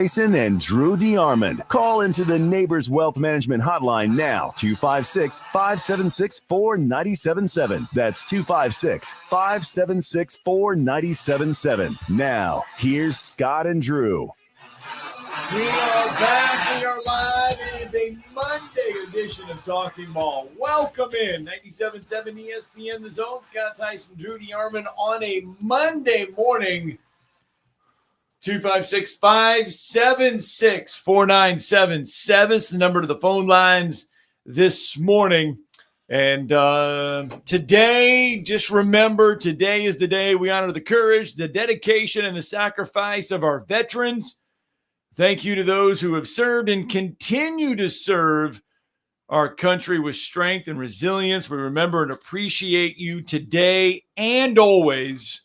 Theisen and Drew DeArmond. Call into the Neighbors Wealth Management Hotline now. 256-576-4977. That's 256-576-4977. Now, here's Scott and Drew. We are back. We are live. It is a Monday edition of Talking Ball. Welcome in. 97.7 ESPN The Zone. Scott Tyson, Drew DeArmond on a Monday morning. 256-576-4977 is the number to the phone lines this morning. And today, just remember, today is the day we honor the courage, the dedication, and the sacrifice of our veterans. Thank you to those who have served and continue to serve our country with strength and resilience. We remember and appreciate you today and always.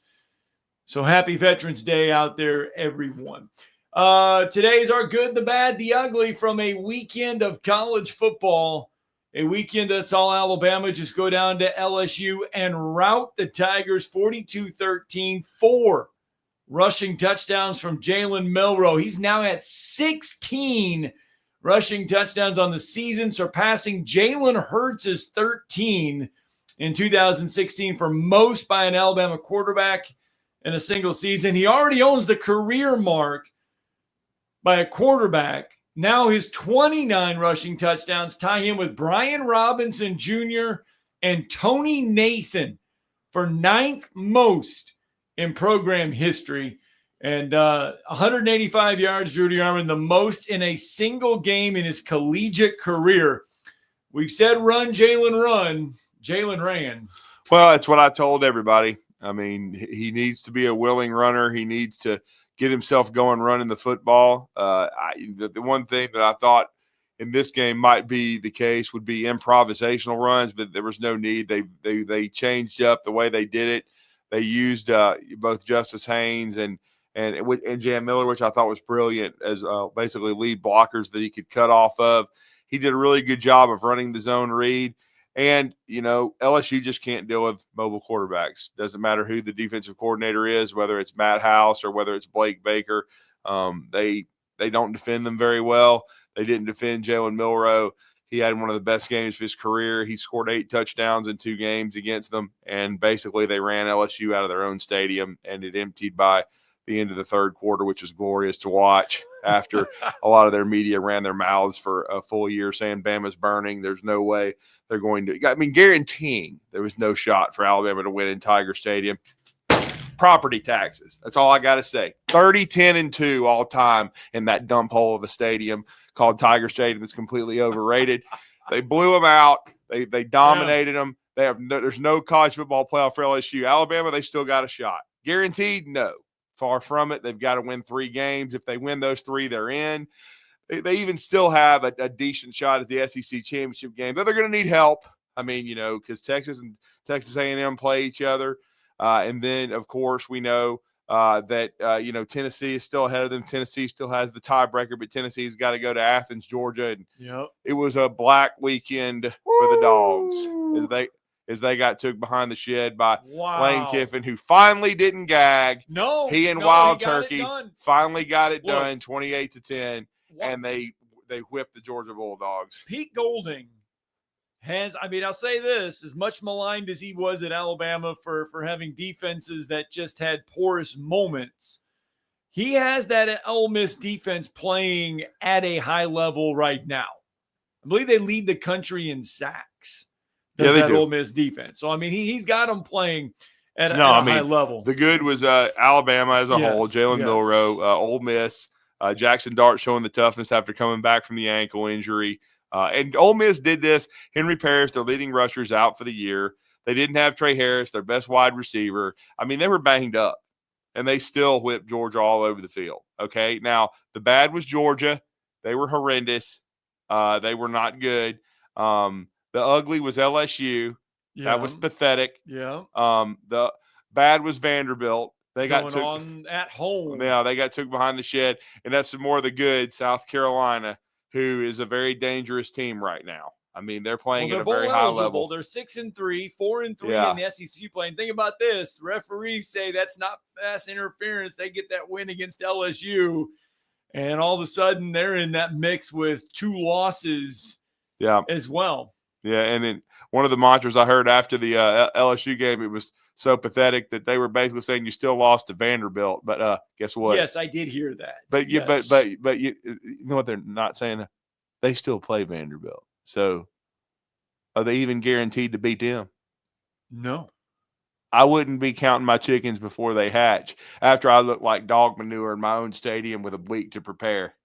So happy Veterans Day out there, everyone. Today is our good, the bad, the ugly from a weekend of college football. A weekend that's all Alabama. Just go down to LSU and rout the Tigers 42-13. 4 rushing touchdowns from Jalen Milroe. He's now at 16 rushing touchdowns on the season, surpassing Jalen Hurts' 13 in 2016 for most by an Alabama quarterback in a single season. He already owns the career mark by a quarterback. Now his 29 rushing touchdowns tie him with Brian Robinson Jr. and Tony Nathan for 9th most in program history. And 185 yards, Drew DeArmond, the most in a single game in his collegiate career. We've said run, Jalen, run. Jalen ran. Well, that's what I told everybody. I mean, he needs to be a willing runner. He needs to get himself going running the football. The one thing that I thought in this game might be the case would be improvisational runs, but there was no need. They changed up the way they did it. They used both Justice Haynes and Jam Miller, which I thought was brilliant, as basically lead blockers that he could cut off of. He did a really good job of running the zone read. And, you know, LSU just can't deal with mobile quarterbacks. Doesn't matter who the defensive coordinator is, whether it's Matt House or whether it's Blake Baker. They don't defend them very well. They didn't defend Jalen Milroe. He had one of the best games of his career. He scored 8 touchdowns in 2 games against them. And basically they ran LSU out of their own stadium, and it emptied by the end of the third quarter, which was glorious to watch after a lot of their media ran their mouths for a full year saying Bama's burning. There's no way they're going to – I mean, guaranteeing there was no shot for Alabama to win in Tiger Stadium. Property taxes. That's all I got to say. 30-10-2 all time in that dump hole of a stadium called Tiger Stadium. That's completely overrated. They blew them out. They dominated them. There's no college football playoff for LSU. Alabama, they still got a shot. Guaranteed? No. Far from it. They've got to win 3 games. If they win those 3, they're in. They even still have a decent shot at the SEC championship game, but they're going to need help. I mean, you know, because Texas and Texas A&M play each other. And then, of course, we know that, you know, Tennessee is still ahead of them. Tennessee still has the tiebreaker, but Tennessee's got to go to Athens, Georgia. And It was a black weekend for the Dogs as they got took behind the shed by Lane Kiffin, who finally didn't gag. He Wild Turkey finally got it done, 28-10, and they whipped the Georgia Bulldogs. Pete Golding has, I mean, I'll say this, as much maligned as he was at Alabama for having defenses that just had porous moments, he has that Ole Miss defense playing at a high level right now. I believe they lead the country in sacks. That Ole Miss defense. So, I mean, he's got them playing at a high level. The good was Alabama as a whole, Jalen Milroe, Ole Miss, Jackson Dart showing the toughness after coming back from the ankle injury. And Ole Miss did this. Henry Parrish, their leading rushers, out for the year. They didn't have Trey Harris, their best wide receiver. I mean, they were banged up, and they still whipped Georgia all over the field. Okay, now the bad was Georgia. They were horrendous. They were not good. The ugly was LSU. Yeah. That was pathetic. Yeah. The bad was Vanderbilt. They got took on at home. Yeah, they got took behind the shed, and that's some more of the good South Carolina, who is a very dangerous team right now. I mean, they're playing at a very high level. They're 6-3, 4-3 in the SEC play. And think about this: referees say that's not pass interference. They get that win against LSU. And all of a sudden, they're in that mix with 2 losses as well. Yeah, and then one of the mantras I heard after the LSU game, it was so pathetic that they were basically saying you still lost to Vanderbilt. But guess what? Yes, I did hear that. But yes. but you know what they're not saying? They still play Vanderbilt. So are they even guaranteed to beat them? No. I wouldn't be counting my chickens before they hatch after I look like dog manure in my own stadium with a week to prepare.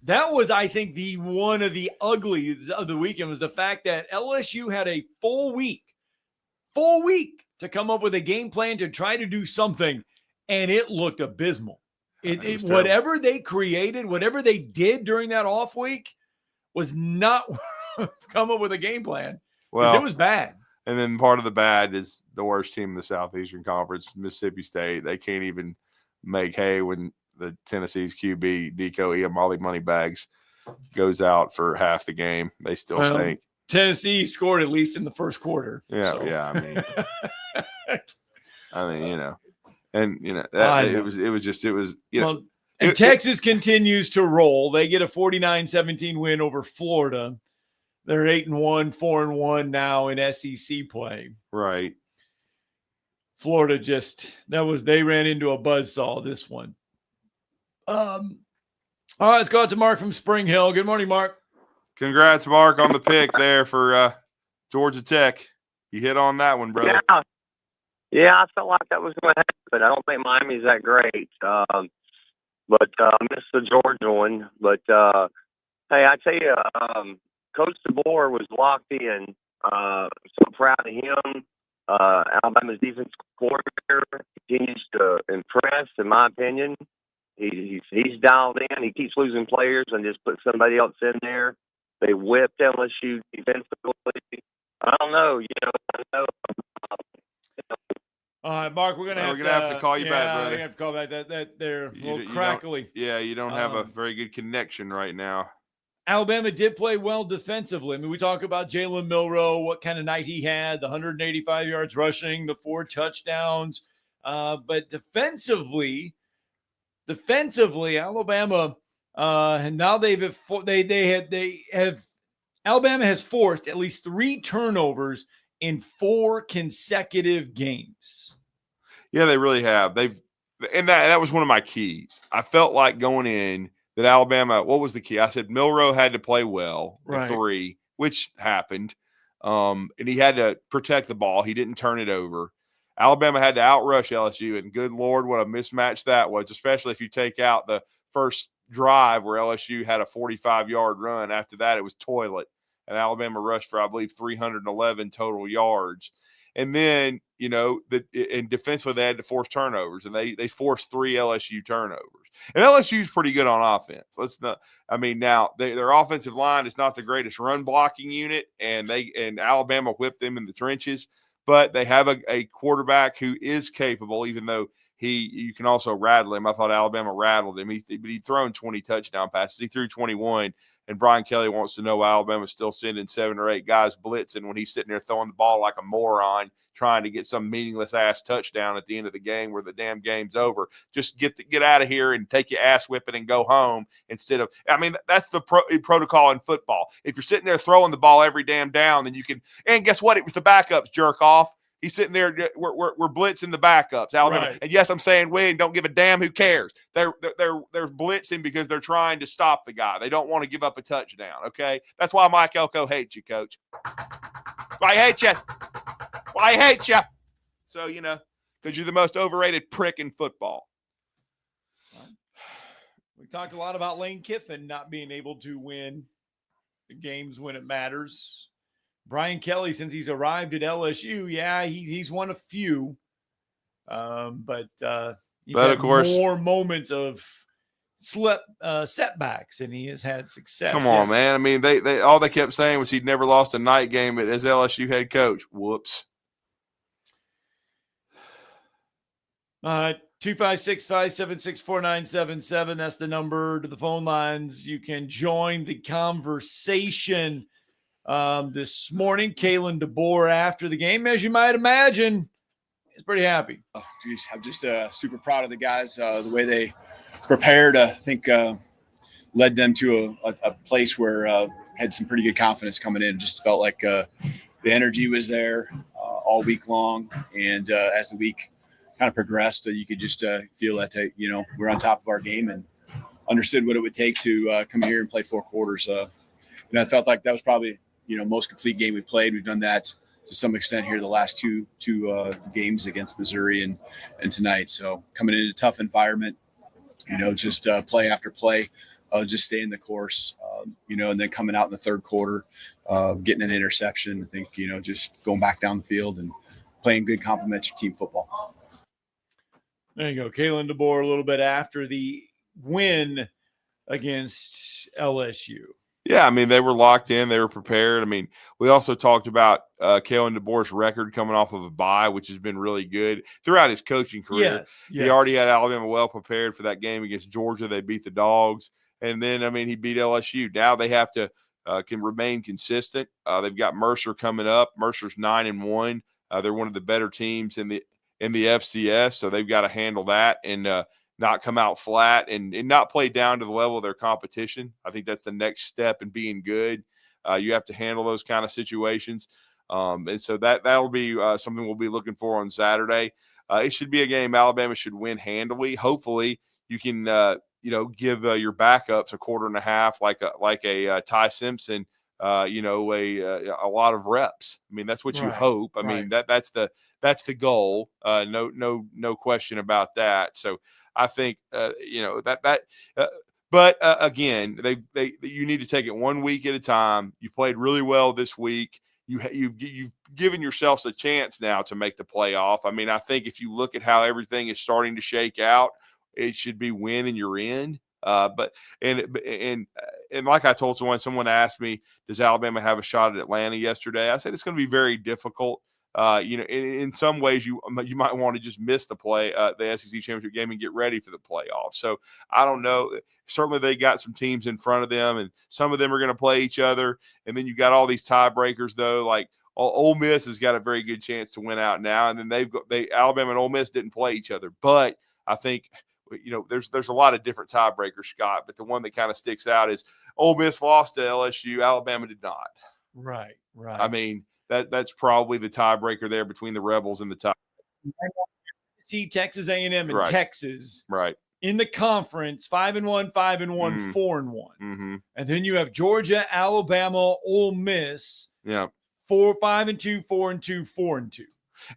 That was, I think, one of the uglies of the weekend was the fact that LSU had a full week to come up with a game plan to try to do something, and it looked abysmal. Whatever they created, whatever they did during that off week was not come up with a game plan because it was bad. And then part of the bad is the worst team in the Southeastern Conference, Mississippi State. They can't even make hay when the Tennessee's QB, Nico Iamale Moneybags, goes out for half the game. They still stink. Tennessee scored at least in the first quarter. Yeah, so. yeah. And Texas continues to roll. They get a 49-17 win over Florida. They're 8-1, 4-1 now in SEC play. Right. Florida they ran into a buzzsaw this one. All right, let's go out to Mark from Spring Hill. Good morning, Mark. Congrats, Mark, on the pick there for Georgia Tech. You hit on that one, brother. Yeah, I felt like that was going to happen. I don't think Miami's that great. But I missed the Georgia one. But, hey, I tell you, Coach DeBoer was locked in. So proud of him. Alabama's defense coordinator continues to impress, in my opinion. He's dialed in. He keeps losing players and just put somebody else in there. They whipped LSU defensively. I don't know. All right, Mark, we're gonna have to call you back, brother. We're gonna have to call back. That they're a little crackly. You don't have a very good connection right now. Alabama did play well defensively. I mean, we talk about Jalen Milroe, what kind of night he had, the 185 yards rushing, the 4 touchdowns. But defensively, Alabama, and now Alabama has forced at least 3 turnovers in 4 consecutive games. Yeah, they really have. And that was one of my keys. I felt like going in that Alabama, what was the key? I said Milroe had to play well, right. 3, which happened. And he had to protect the ball. He didn't turn it over. Alabama had to outrush LSU, and good Lord, what a mismatch that was, especially if you take out the first drive where LSU had a 45-yard run. After that, it was toilet, and Alabama rushed for, I believe, 311 total yards. And then, and defensively, they had to force turnovers, and they forced 3 LSU turnovers. And LSU's pretty good on offense. Now their offensive line is not the greatest run blocking unit, and Alabama whipped them in the trenches. But they have a quarterback who is capable, even though you can also rattle him. I thought Alabama rattled him. He'd thrown 20 touchdown passes. He threw 21, and Brian Kelly wants to know why Alabama's still sending 7 or 8 guys blitzing when he's sitting there throwing the ball like a moron, trying to get some meaningless-ass touchdown at the end of the game where the damn game's over. Just get out of here and take your ass whipping and go home instead of – that's the protocol in football. If you're sitting there throwing the ball every damn down, then you can – and guess what? It was the backups, jerk off. He's sitting there. We're blitzing the backups, Alabama. Right. And yes, I'm saying we don't give a damn. Who cares? They're blitzing because they're trying to stop the guy. They don't want to give up a touchdown. Okay, that's why Mike Elko hates you, Coach. I hate you. I hate you. So because you're the most overrated prick in football. We talked a lot about Lane Kiffin not being able to win the games when it matters. Brian Kelly, since he's arrived at LSU, he's won a few, but he's had, of course, more moments of setbacks, and he has had success. Come on, man! They all they kept saying was he'd never lost a night game as LSU head coach. Whoops. 256-576-4977. That's the number to the phone lines. You can join the conversation. This morning, Kalen DeBoer, after the game, as you might imagine, is pretty happy. I'm just super proud of the guys, the way they prepared. I think led them to a place where had some pretty good confidence coming in. Just felt like the energy was there all week long, and as the week kind of progressed, you could just feel that we're on top of our game and understood what it would take to come here and play 4 quarters. I felt like that was probably most complete game we played. We've done that to some extent here the last two games against Missouri and tonight. So coming in a tough environment, just play after play, just stay in the course, and then coming out in the third quarter, getting an interception. I think, just going back down the field and playing good complementary team football. There you go. Kalen DeBoer a little bit after the win against LSU. Yeah, I mean, they were locked in. They were prepared. I mean, we also talked about Kalen DeBoer's record coming off of a bye, which has been really good throughout his coaching career. Yes. He already had Alabama well prepared for that game against Georgia. They beat the Dogs. And then, I mean, he beat LSU. Now they have to can remain consistent. They've got Mercer coming up. Mercer's 9-1. They're one of the better teams in the FCS, so they've got to handle that and not come out flat and not play down to the level of their competition. I think that's the next step in being good. You have to handle those kind of situations. And so that'll be something we'll be looking for on Saturday. It should be a game Alabama should win handily. Hopefully you can, give your backups a quarter and a half, like a Ty Simpson, a lot of reps. I mean, that's what you hope. I mean, that's the goal. No question about that. So I think, but again, you need to take it 1 week at a time. You played really well this week. You've given yourselves a chance now to make the playoff. I mean, I think if you look at how everything is starting to shake out, it should be win and you're in. But like I told someone asked me, does Alabama have a shot at Atlanta yesterday? I said it's going to be very difficult. In some ways you might want to just miss the SEC championship game and get ready for the playoffs. So I don't know. Certainly they got some teams in front of them, and some of them are going to play each other. And then you got all these tiebreakers though. Like Ole Miss has got a very good chance to win out now, and then Alabama and Ole Miss didn't play each other. But I think there's a lot of different tiebreakers, Scott. But the one that kind of sticks out is Ole Miss lost to LSU, Alabama did not. Right. I mean. That's probably the tiebreaker there between the Rebels and the Tigers. See Texas A&M and Texas in the conference 5-1, 5-1, 4-1, mm-hmm. and then you have Georgia, Alabama, Ole Miss. 5-2, 4-2, 4-2.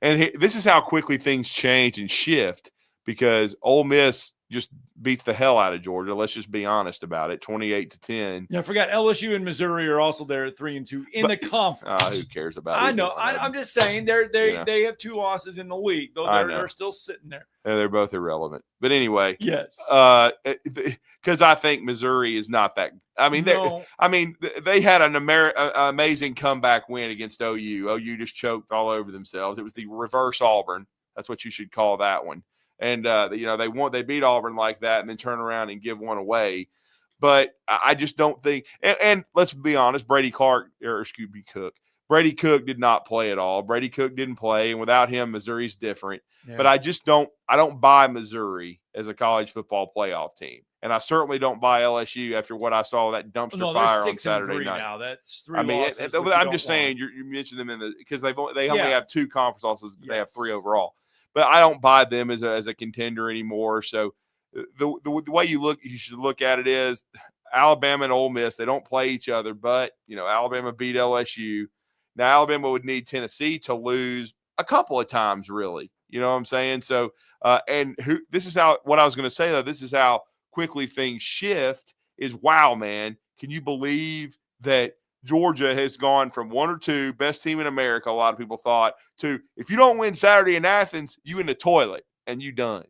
And this is how quickly things change and shift because Ole Miss just beats the hell out of Georgia. Let's just be honest about it. 28-10. Yeah, I forgot LSU and Missouri are also there at 3-2 in the conference. Who cares about it? I know. I'm just saying they have 2 losses in the league, though they're still sitting there. Yeah, they're both irrelevant. But anyway, yes. Because I think Missouri is not that. I mean, they had an amazing comeback win against OU. OU just choked all over themselves. It was the reverse Auburn. That's what you should call that one. And, they beat Auburn like that and then turn around and give one away. But I just don't think – and let's be honest, Brady Cook did not play at all. Brady Cook didn't play, and without him, Missouri's different. Yeah. But I don't buy Missouri as a college football playoff team. And I certainly don't buy LSU after what I saw that dumpster fire on Saturday night. Now. That's 3 losses. I'm just saying you mentioned them because they only have 2 conference losses. Yes. They have 3 overall. But I don't buy them as a contender anymore. So the way you should look at it is Alabama and Ole Miss, they don't play each other, but Alabama beat LSU. Now Alabama would need Tennessee to lose a couple of times, really. You know what I'm saying? So what I was going to say though, this is how quickly things shift is, wow, man, can you believe that Georgia has gone from 1 or 2, best team in America, a lot of people thought, to if you don't win Saturday in Athens, you in the toilet and you done.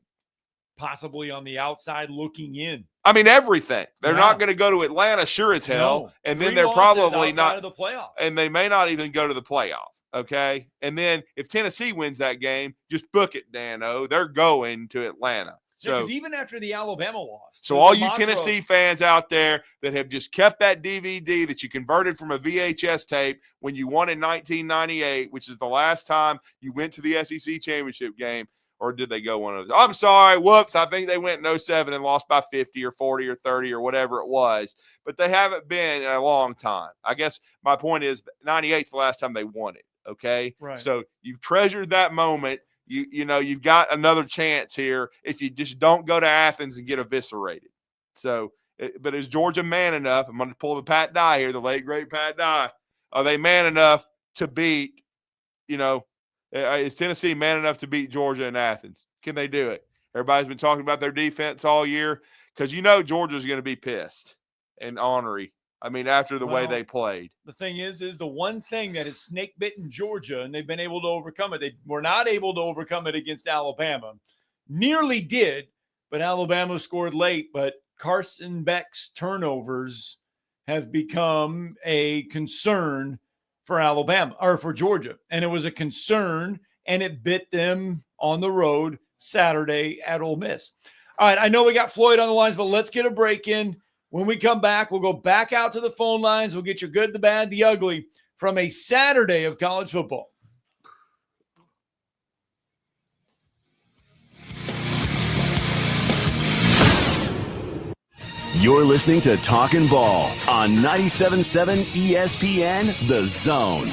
Possibly on the outside looking in. I mean, everything. They're not going to go to Atlanta, sure as hell. No. And then they're probably not of the playoff. And they may not even go to the playoff. Okay. And then if Tennessee wins that game, just book it, Dano. They're going to Atlanta. Because even after the Alabama loss. So all you Tennessee fans out there that have just kept that DVD that you converted from a VHS tape when you won in 1998, which is the last time you went to the SEC championship game, or did they go one of those? I'm sorry. Whoops. I think they went in 07 and lost by 50 or 40 or 30 or whatever it was. But they haven't been in a long time. I guess my point is 98 is the last time they won it. Okay. Right. So you've treasured that moment. You know, you've got another chance here if you just don't go to Athens and get eviscerated. So, but is Georgia man enough? I'm going to pull the Pat Dye here, the late, great Pat Dye. Are they man enough to beat, you know, is Tennessee man enough to beat Georgia in Athens? Can they do it? Everybody's been talking about their defense all year because, you know, Georgia's going to be pissed and ornery. I mean, after the way they played. The thing is the one thing that has snake-bitten Georgia, and they've been able to overcome it. They were not able to overcome it against Alabama. Nearly did, but Alabama scored late. But Carson Beck's turnovers have become a concern for Alabama or for Georgia. And it was a concern, and it bit them on the road Saturday at Ole Miss. All right, I know we got Floyd on the lines, but let's get a break in. When we come back, we'll go back out to the phone lines. We'll get your good, the bad, the ugly from a Saturday of college football. You're listening to Talkin' Ball on 97.7 ESPN, The Zone.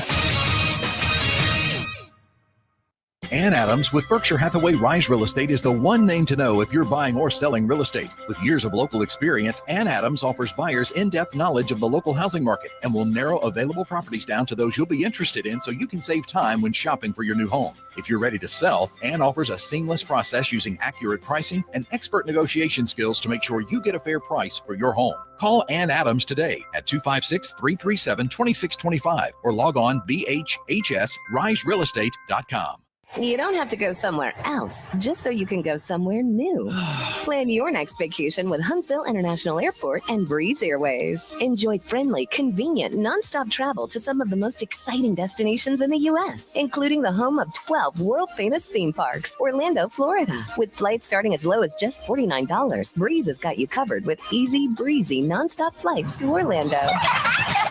Ann Adams with Berkshire Hathaway Rise Real Estate is the one name to know if you're buying or selling real estate. With years of local experience, Ann Adams offers buyers in-depth knowledge of the local housing market and will narrow available properties down to those you'll be interested in so you can save time when shopping for your new home. If you're ready to sell, Ann offers a seamless process using accurate pricing and expert negotiation skills to make sure you get a fair price for your home. Call Ann Adams today at 256-337-2625 or log on bhhsriserealestate.com. You don't have to go somewhere else just so you can go somewhere new. Plan your next vacation with Huntsville International Airport and Breeze Airways. Enjoy friendly, convenient, nonstop travel to some of the most exciting destinations in the U.S., including the home of 12 world-famous theme parks, Orlando, Florida. With flights starting as low as just $49, Breeze has got you covered with easy, breezy, nonstop flights to Orlando.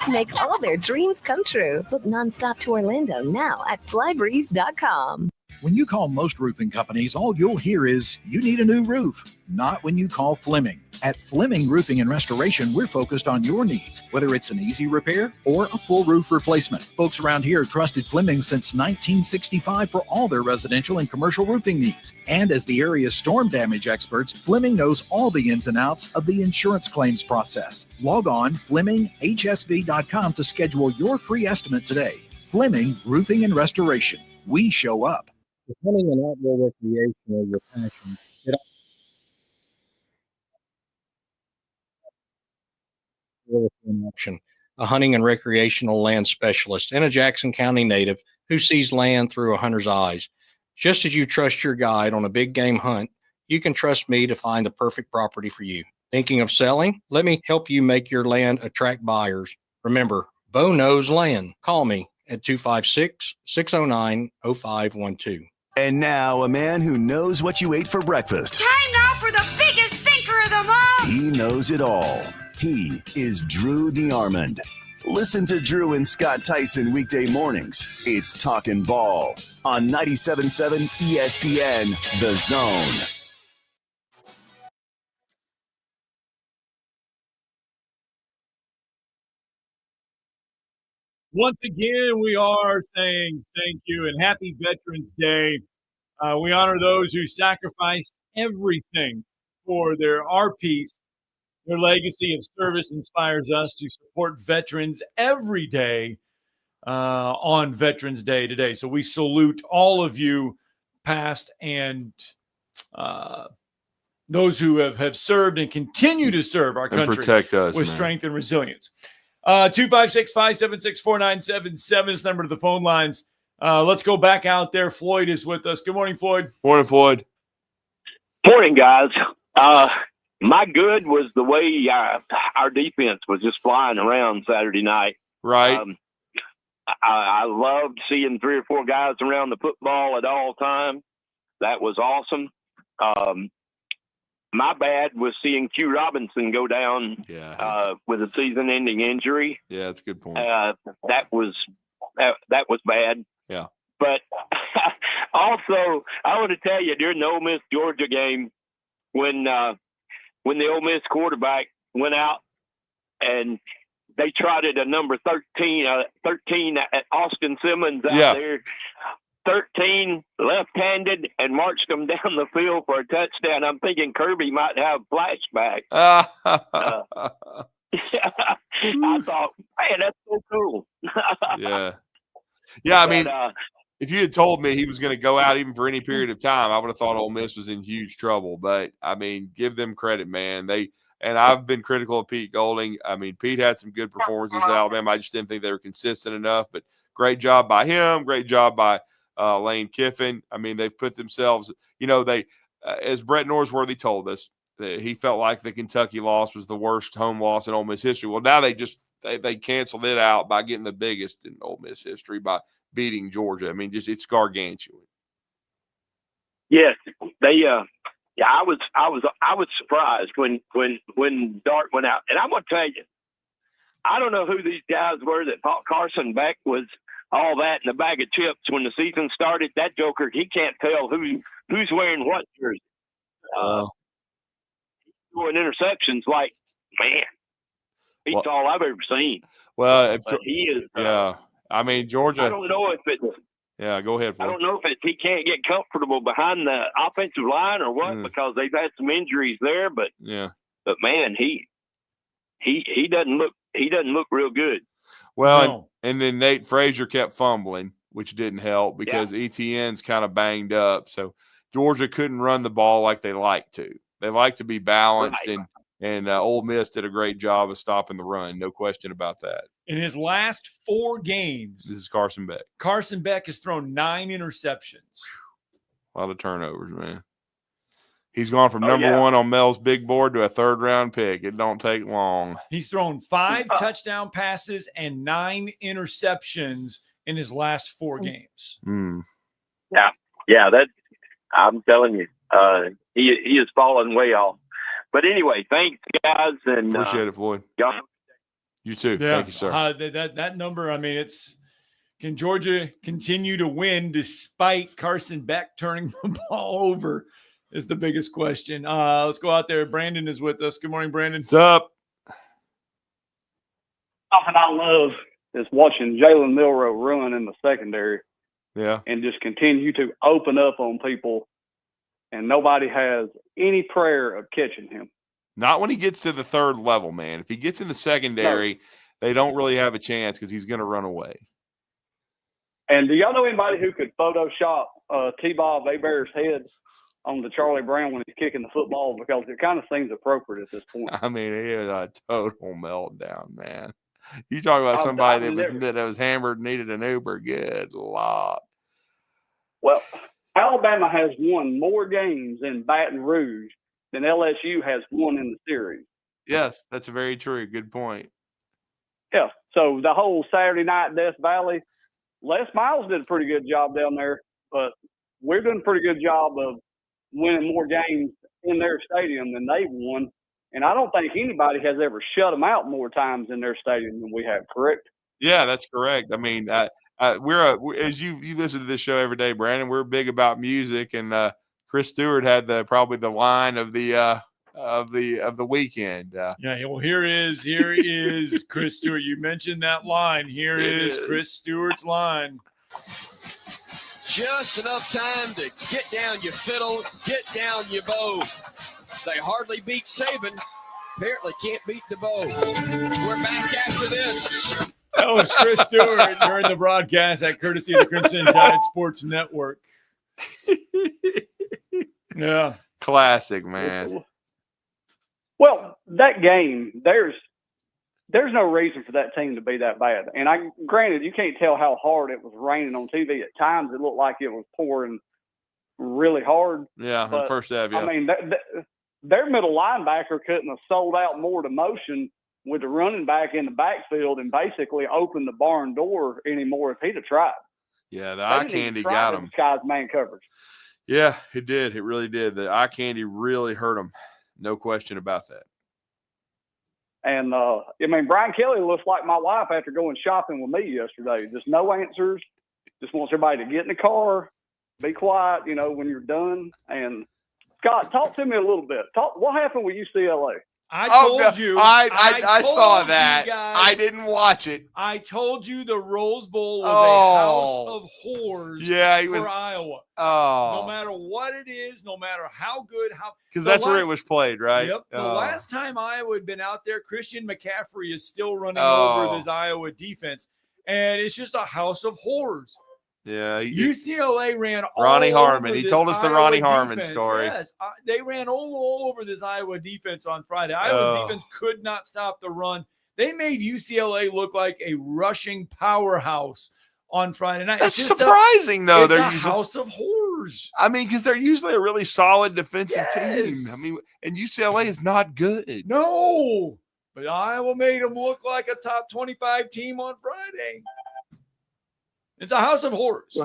Make all their dreams come true. Book nonstop to Orlando now at flybreeze.com. When you call most roofing companies, all you'll hear is, you need a new roof. Not when you call Fleming. At Fleming Roofing and Restoration, we're focused on your needs, whether it's an easy repair or a full roof replacement. Folks around here have trusted Fleming since 1965 for all their residential and commercial roofing needs. And as the area's storm damage experts, Fleming knows all the ins and outs of the insurance claims process. Log on FlemingHSV.com to schedule your free estimate today. Fleming Roofing and Restoration. We show up. If hunting and outdoor recreation are your passion, a hunting and recreational land specialist and a Jackson County native who sees land through a hunter's eyes. Just as you trust your guide on a big game hunt, you can trust me to find the perfect property for you. Thinking of selling? Let me help you make your land attract buyers. Remember, Bo knows land. Call me at 256-609-0512. And now, a man who knows what you ate for breakfast. Time now for the biggest thinker of them all. He knows it all. He is Drew DeArmond. Listen to Drew and Scott Tyson weekday mornings. It's Talkin' Ball on 97.7 ESPN, The Zone. Once again, we are saying thank you and happy Veterans Day. We honor those who sacrificed everything for our peace. Their legacy of service inspires us to support veterans every day on Veterans Day today. So we salute all of you, past and those who have served and continue to serve our country and protect us, with strength and resilience. 256-576-4977 is the number to the phone lines. Let's go back out there. Floyd is with us. Good morning, Floyd. Morning, Floyd. Morning, guys. My good was the way our defense was just flying around Saturday night. Right. I loved seeing 3 or 4 guys around the football at all times. That was awesome. My bad was seeing Q Robinson go down with a season-ending injury. Yeah, that's a good point. That was bad. Yeah. But Also, I want to tell you during the Ole Miss Georgia game when the Ole Miss quarterback went out and they trotted a number 13 at Austin Simmons out there, 13 left-handed, and marched them down the field for a touchdown. I'm thinking Kirby might have flashbacks. I thought, man, that's so cool. Yeah. I mean, if you had told me he was going to go out even for any period of time, I would have thought Ole Miss was in huge trouble. But, I mean, give them credit, man. And I've been critical of Pete Golding. I mean, Pete had some good performances at Alabama. I just didn't think they were consistent enough. But great job by him. Great job by Lane Kiffin. I mean, they've put themselves – as Brett Norsworthy told us, he felt like the Kentucky loss was the worst home loss in Ole Miss history. Well, now they canceled it out by getting the biggest in Ole Miss history by beating Georgia. I mean, it's gargantuan. Yes, they. I was surprised when Dart went out, and I'm gonna tell you, I don't know who these guys were that thought Carson Beck was all that in a bag of chips when the season started. That joker, he can't tell who's wearing what jersey. Throwing interceptions like, man, he's all I've ever seen. Well, he is. I mean, Georgia. I don't know if it's. Yeah, go ahead. Floyd. I don't know if he can't get comfortable behind the offensive line or what, because they've had some injuries there. But man, he doesn't look real good. Well, and then Nate Frazier kept fumbling, which didn't help because ETN's kind of banged up. So Georgia couldn't run the ball like they like to. They like to be balanced, and Ole Miss did a great job of stopping the run. No question about that. In his last 4 games, this is Carson Beck. Carson Beck has thrown 9 interceptions. A lot of turnovers, man. He's gone from number 1 on Mel's big board to a 3rd-round pick. It don't take long. He's thrown 5 touchdown passes and 9 interceptions in his last 4 games. Yeah, that I'm telling you, he is falling way off. But anyway, thanks, guys, and appreciate it, Floyd. You too. Yeah. Thank you, sir. That number, I mean, can Georgia continue to win despite Carson Beck turning the ball over is the biggest question. Let's go out there. Brandon is with us. Good morning, Brandon. What's up? Something I love is watching Jalen Milroe run in the secondary. Yeah. And just continue to open up on people, and nobody has any prayer of catching him. Not when he gets to the 3rd level, man. If he gets in the secondary, they don't really have a chance because he's going to run away. And do y'all know anybody who could Photoshop T-Bob Abear's head on the Charlie Brown when he's kicking the football? Because it kind of seems appropriate at this point. I mean, it is a total meltdown, man. You talk about somebody that was hammered and needed an Uber. Good Lord. Well, Alabama has won more games in Baton Rouge than LSU has won in the series. Yes, that's very true. Good point. Yeah. So the whole Saturday night Death Valley, Les Miles did a pretty good job down there, but we're doing a pretty good job of winning more games in their stadium than they've won. And I don't think anybody has ever shut them out more times in their stadium than we have, correct? Yeah, that's correct. I mean, as you listen to this show every day, Brandon, we're big about music, and Chris Stewart had probably the line of the weekend. Yeah, well, here is Chris Stewart. You mentioned that line. Here is Chris Stewart's line. Just enough time to get down your fiddle, get down your bow. They hardly beat Saban. Apparently can't beat DeBow. We're back after this. That was Chris Stewart during the broadcast at courtesy of the Crimson Tide Sports Network. Yeah. Classic, man. Well, that game, there's no reason for that team to be that bad. And granted, you can't tell how hard it was raining on TV. At times, it looked like it was pouring really hard. Yeah, the first half, yeah. I mean, their middle linebacker couldn't have sold out more to motion with the running back in the backfield and basically opened the barn door anymore if he'd have tried. Yeah, the eye candy got him. Guy's man coverage. Yeah, it did. It really did. The eye candy really hurt him. No question about that. And, I mean, Brian Kelly looks like my wife after going shopping with me yesterday. Just no answers. Just wants everybody to get in the car be quiet, when you're done. And Scott, talk to me a little bit. What happened with UCLA? I told you. I saw told that. you guys, I didn't watch it. I told you the Rose Bowl was a house of horrors for Iowa. Oh. No matter what it is, no matter how good, because that's where it was played, right? Yep. The last time Iowa had been out there, Christian McCaffrey is still running over this Iowa defense, and it's just a house of horrors. Yeah, UCLA ran Ronnie Harmon. Over he told us the Iowa Ronnie Harmon defense. story. Yes, they ran all over this Iowa defense on Friday. Iowa's defense could not stop the run. They made UCLA look like a rushing powerhouse on Friday night. That's surprising, though. They're a house of horrors. I mean, because they're usually a really solid defensive team. I mean, and UCLA is not good. No, but Iowa made them look like a top 25 team on Friday. It's a house of horrors.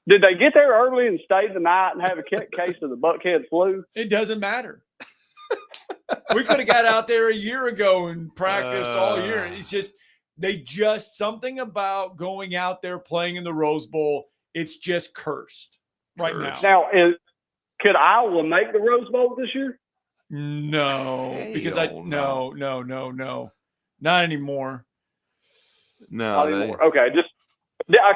Did they get there early and stay the night and have a case of the Buckhead flu? It doesn't matter. We could have got out there a year ago and practiced all year. It's just something about going out there playing in the Rose Bowl. It's just cursed right now. Now, could Iowa make the Rose Bowl this year? No, because no, not anymore. Not anymore. Okay, I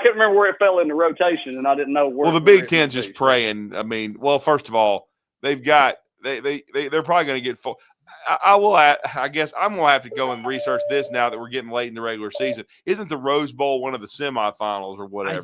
can't remember where it fell in the rotation, and I didn't know where. Well, the Big Ten's just praying. I mean, first of all, they've got they're probably going to get full. I guess I'm going to have to go and research this now that we're getting late in the regular season. Isn't the Rose Bowl one of the semifinals or whatever? I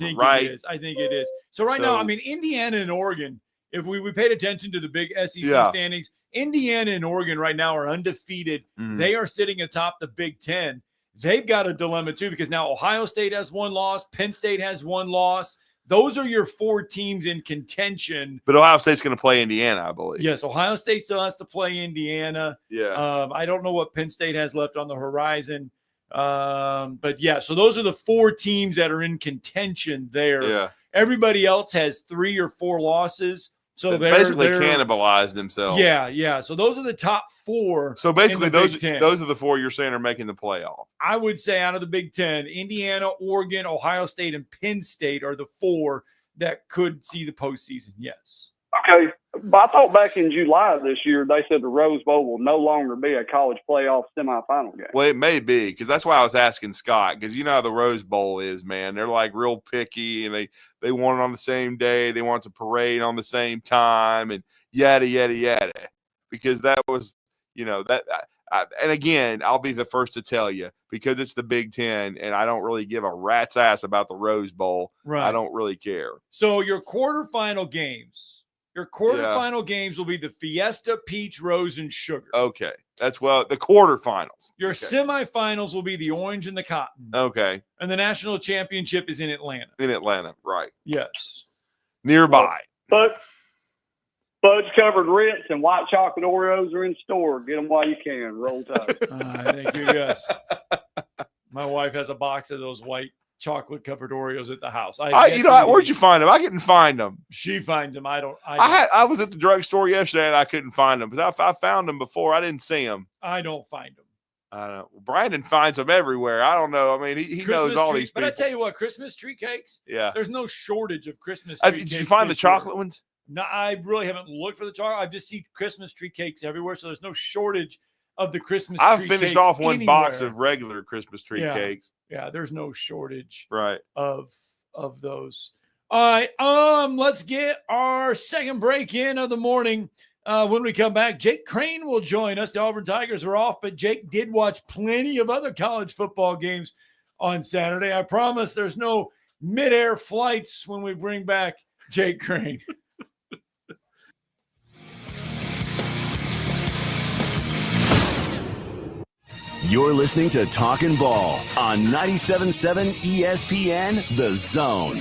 think it is. So now, I mean, Indiana and Oregon. If we paid attention to the big SEC standings, Indiana and Oregon right now are undefeated. Mm-hmm. They are sitting atop the Big Ten. They've got a dilemma too, because now Ohio State has one loss, Penn State has one loss. Those are your four teams in contention. But Ohio State's going to play Indiana, I believe. Yes, Ohio State still has to play Indiana. Yeah. I don't know what Penn State has left on the horizon. But yeah, so those are the four teams that are in contention there. Yeah. Everybody else has 3 or 4 losses. So they basically cannibalized themselves. Yeah. So those are the top 4. So basically, those are the 4 you're saying are making the playoff. I would say out of the Big Ten, Indiana, Oregon, Ohio State, and Penn State are the 4 that could see the postseason. Yes. Okay, but I thought back in July of this year they said the Rose Bowl will no longer be a college playoff semifinal game. Well, it may be, because that's why I was asking Scott, because you know how the Rose Bowl is, man. They're like real picky, and they want it on the same day. They want the parade on the same time, and yada, yada, yada. Because that was, and again, I'll be the first to tell you, because it's the Big Ten, and I don't really give a rat's ass about the Rose Bowl. Right. I don't really care. So your quarterfinal games will be the Fiesta, Peach, Rose, and Sugar. Okay. That's the quarterfinals. Your semifinals will be the Orange and the Cotton. Okay. And the national championship is in Atlanta. Right. Yes. Nearby. But fudge-covered Ritz and white chocolate Oreos are in store. Get them while you can. Roll Tide. Thank you, yes. My wife has a box of those white chocolate-covered Oreos at the house. Where'd you find them? I couldn't find them. She finds them. I was at the drugstore yesterday and I couldn't find them, because I found them before. I didn't see them. I don't find them. I don't know. Brandon finds them everywhere. I don't know. I mean, he knows all these people. But I tell you what, Christmas tree cakes. Yeah. There's no shortage of Christmas tree cakes. Did you find the chocolate ones? No, I really haven't looked for the chocolate. I've just seen Christmas tree cakes everywhere, so there's no shortage of the Christmas tree cakes. I finished off one box of regular Christmas tree cakes. Yeah, there's no shortage of those. All right, let's get our second break in of the morning. When we come back, Jake Crane will join us. The Auburn Tigers are off, but Jake did watch plenty of other college football games on Saturday. I promise there's no midair flights when we bring back Jake Crane. You're listening to Talkin' Ball on 97.7 ESPN, The Zone.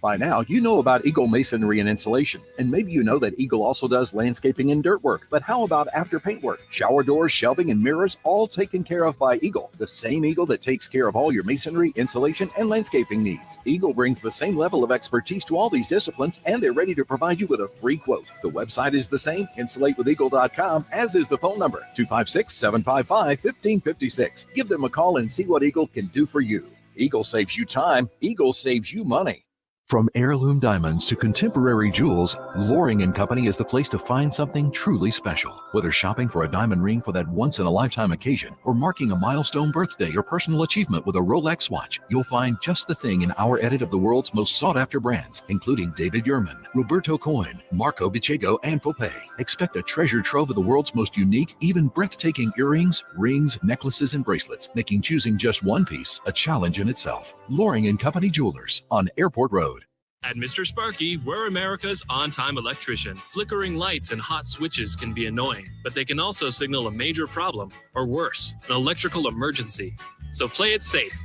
By now, you know about Eagle Masonry and Insulation, and maybe you know that Eagle also does landscaping and dirt work. But how about after paint work? Shower doors, shelving, and mirrors, all taken care of by Eagle, the same Eagle that takes care of all your masonry, insulation, and landscaping needs. Eagle brings the same level of expertise to all these disciplines, and they're ready to provide you with a free quote. The website is the same, insulatewitheagle.com, as is the phone number, 256-755-1556. Give them a call and see what Eagle can do for you. Eagle saves you time. Eagle saves you money. From heirloom diamonds to contemporary jewels, Loring & Company is the place to find something truly special. Whether shopping for a diamond ring for that once-in-a-lifetime occasion or marking a milestone birthday or personal achievement with a Rolex watch, you'll find just the thing in our edit of the world's most sought-after brands, including David Yurman, Roberto Coin, Marco Bicego, and Fopé. Expect a treasure trove of the world's most unique, even breathtaking earrings, rings, necklaces, and bracelets, making choosing just one piece a challenge in itself. Loring & Company Jewelers on Airport Road. At Mr. Sparky, we're America's on-time electrician. Flickering lights and hot switches can be annoying, but they can also signal a major problem, or worse, an electrical emergency. So play it safe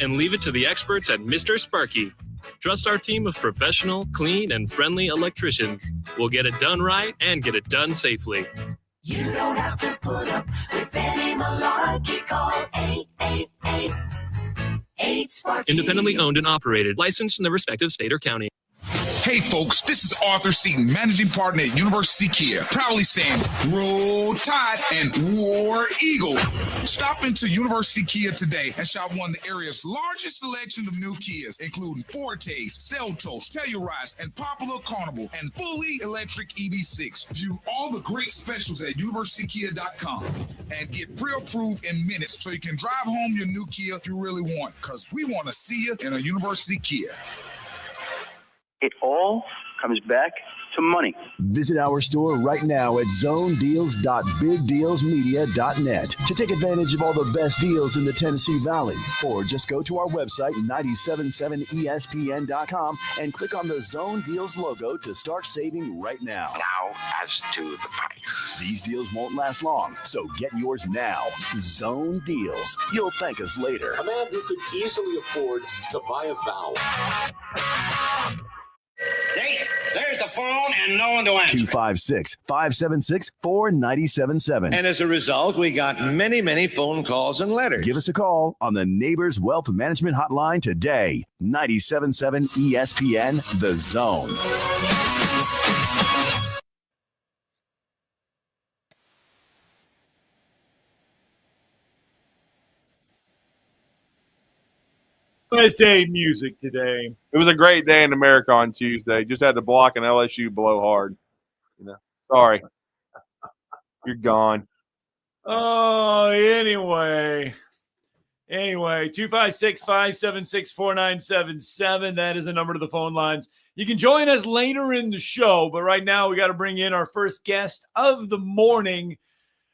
and leave it to the experts at Mr. Sparky. Trust our team of professional, clean, and friendly electricians. We'll get it done right and get it done safely. You don't have to put up with any malarkey. Call 888-8-SPARKY. Independently owned and operated, licensed in the respective state or county. Hey folks, this is Arthur Seaton, managing partner at University Kia, proudly saying Roll Tide and War Eagle. Stop into University Kia today and shop one of the area's largest selection of new Kias, including Fortes, Seltos, Telluride, and Popular Carnival, and fully electric EV6. View all the great specials at universitykia.com and get pre-approved in minutes so you can drive home your new Kia you really want, because we want to see you in a University Kia. It all comes back to money. Visit our store right now at zonedeals.bigdealsmedia.net to take advantage of all the best deals in the Tennessee Valley. Or just go to our website, 977espn.com, and click on the Zone Deals logo to start saving right now. Now, as to the price. These deals won't last long, so get yours now. Zone Deals. You'll thank us later. A man who could easily afford to buy a vowel. There's the phone and no one to answer. 256-576-4977. And as a result, we got many, many phone calls and letters. Give us a call on the Neighbors Wealth Management Hotline today. 97.7 ESPN, The Zone. USA music today. It was a great day in America on Tuesday. Just had to block an LSU blow hard. Sorry. You're gone. Oh, anyway, 256-576-4977. That is the number to the phone lines. You can join us later in the show, but right now we got to bring in our first guest of the morning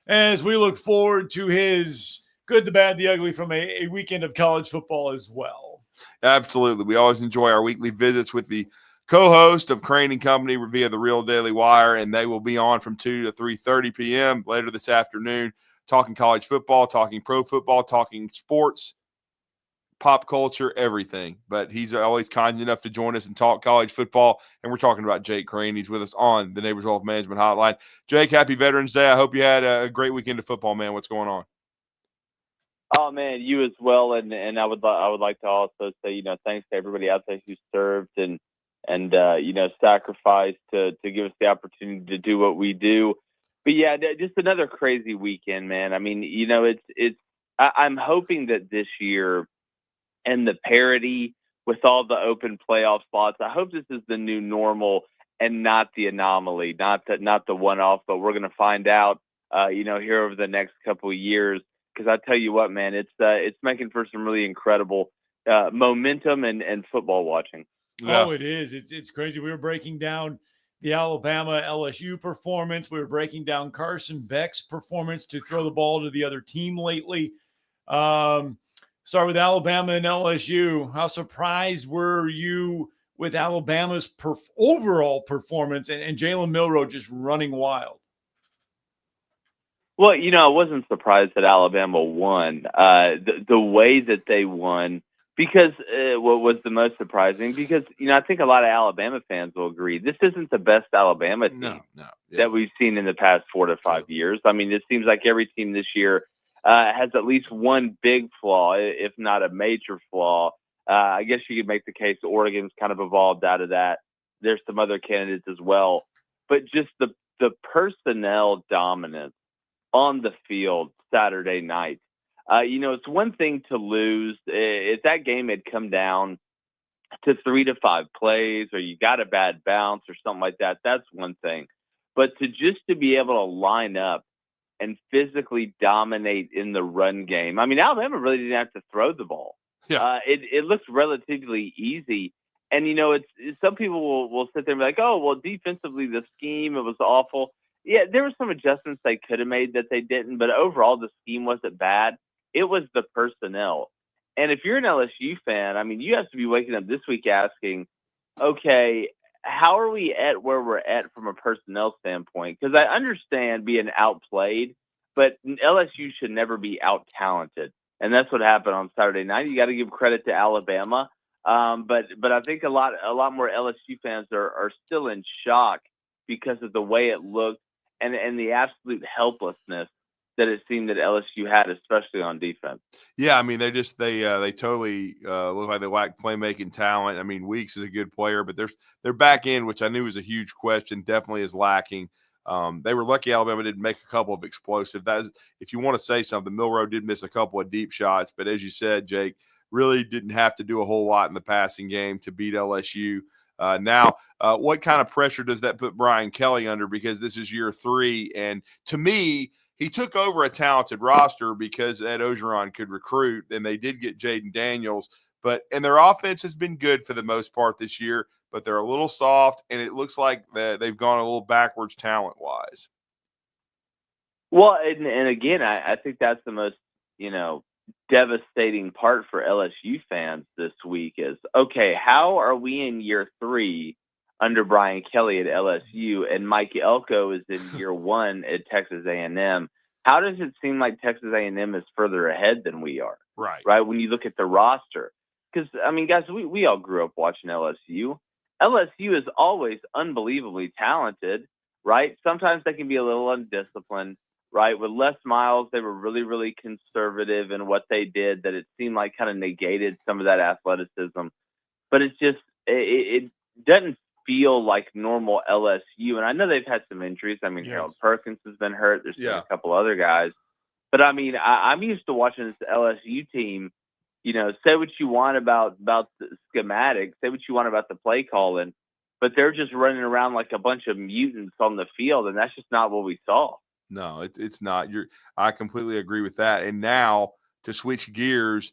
as we look forward to his good, the bad, the ugly from a weekend of college football as well. Absolutely. We always enjoy our weekly visits with the co-host of Crane & Company via the Real Daily Wire, and they will be on from 2 to 3:30 p.m. later this afternoon, talking college football, talking pro football, talking sports, pop culture, everything. But he's always kind enough to join us and talk college football, and we're talking about Jake Crane. He's with us on the Neighbors Wealth Management Hotline. Jake, happy Veterans Day. I hope you had a great weekend of football, man. What's going on? Oh man, you as well, and I would like to also say, thanks to everybody out there who served and sacrificed to give us the opportunity to do what we do. But yeah, just another crazy weekend, man. I mean, I'm hoping that this year and the parity with all the open playoff spots, I hope this is the new normal and not the anomaly, not the one-off. But we're going to find out, here over the next couple of years. Because I tell you what, man, it's making for some really incredible momentum and football watching. Yeah. Oh, it is. It's crazy. We were breaking down the Alabama LSU performance. We were breaking down Carson Beck's performance to throw the ball to the other team lately. Start with Alabama and LSU. How surprised were you with Alabama's overall performance and Jalen Milroe just running wild? Well, I wasn't surprised that Alabama won. The way that they won, because what was the most surprising, because, I think a lot of Alabama fans will agree, this isn't the best Alabama team that we've seen in the past 4 to 5 years. I mean, it seems like every team this year has at least one big flaw, if not a major flaw. I guess you could make the case Oregon's kind of evolved out of that. There's some other candidates as well. But just the personnel dominance on the field Saturday night. It's one thing to lose. If that game had come down to 3 to 5 plays, or you got a bad bounce or something like that, that's one thing. But to be able to line up and physically dominate in the run game. I mean, Alabama really didn't have to throw the ball. Yeah. It looks relatively easy. And, some people will sit there and be like, oh, well, defensively, the scheme, it was awful. Yeah, there were some adjustments they could have made that they didn't, but overall the scheme wasn't bad. It was the personnel. And if you're an LSU fan, I mean, you have to be waking up this week asking, okay, how are we at where we're at from a personnel standpoint? Because I understand being outplayed, but LSU should never be out-talented. And that's what happened on Saturday night. You got to give credit to Alabama. But I think a lot more LSU fans are still in shock because of the way it looked and the absolute helplessness that it seemed that LSU had, especially on defense. Yeah, I mean, they totally look like they lack playmaking talent. I mean, Weeks is a good player, but their back end, which I knew was a huge question, definitely is lacking. They were lucky Alabama didn't make a couple of explosive. If you want to say something, Milroe did miss a couple of deep shots, but as you said, Jake, really didn't have to do a whole lot in the passing game to beat LSU. Now, what kind of pressure does that put Brian Kelly under? Because this is year 3, and to me, he took over a talented roster because Ed Ogeron could recruit, and they did get Jaden Daniels. And their offense has been good for the most part this year, but they're a little soft, and it looks like they've gone a little backwards talent-wise. Well, and again, I think that's the most, devastating part for LSU fans this week is, okay, how are we in year 3 under Brian Kelly at LSU, and Mike Elko is in year 1 at Texas A&M? How does it seem like Texas A&M is further ahead than we are? Right. When you look at the roster, because I mean, guys, we all grew up watching LSU. LSU is always unbelievably talented, right? Sometimes they can be a little undisciplined, right? With Les Miles, they were really, really conservative in what they did, that it seemed like kind of negated some of that athleticism. But it's just, it doesn't feel like normal LSU. And I know they've had some injuries. I mean, Yes. Harold Perkins has been hurt. There's been a couple other guys. But I mean, I'm used to watching this LSU team, say what you want about the schematics, say what you want about the play calling, but they're just running around like a bunch of mutants on the field, and that's just not what we saw. No, it's not. I completely agree with that. And now to switch gears,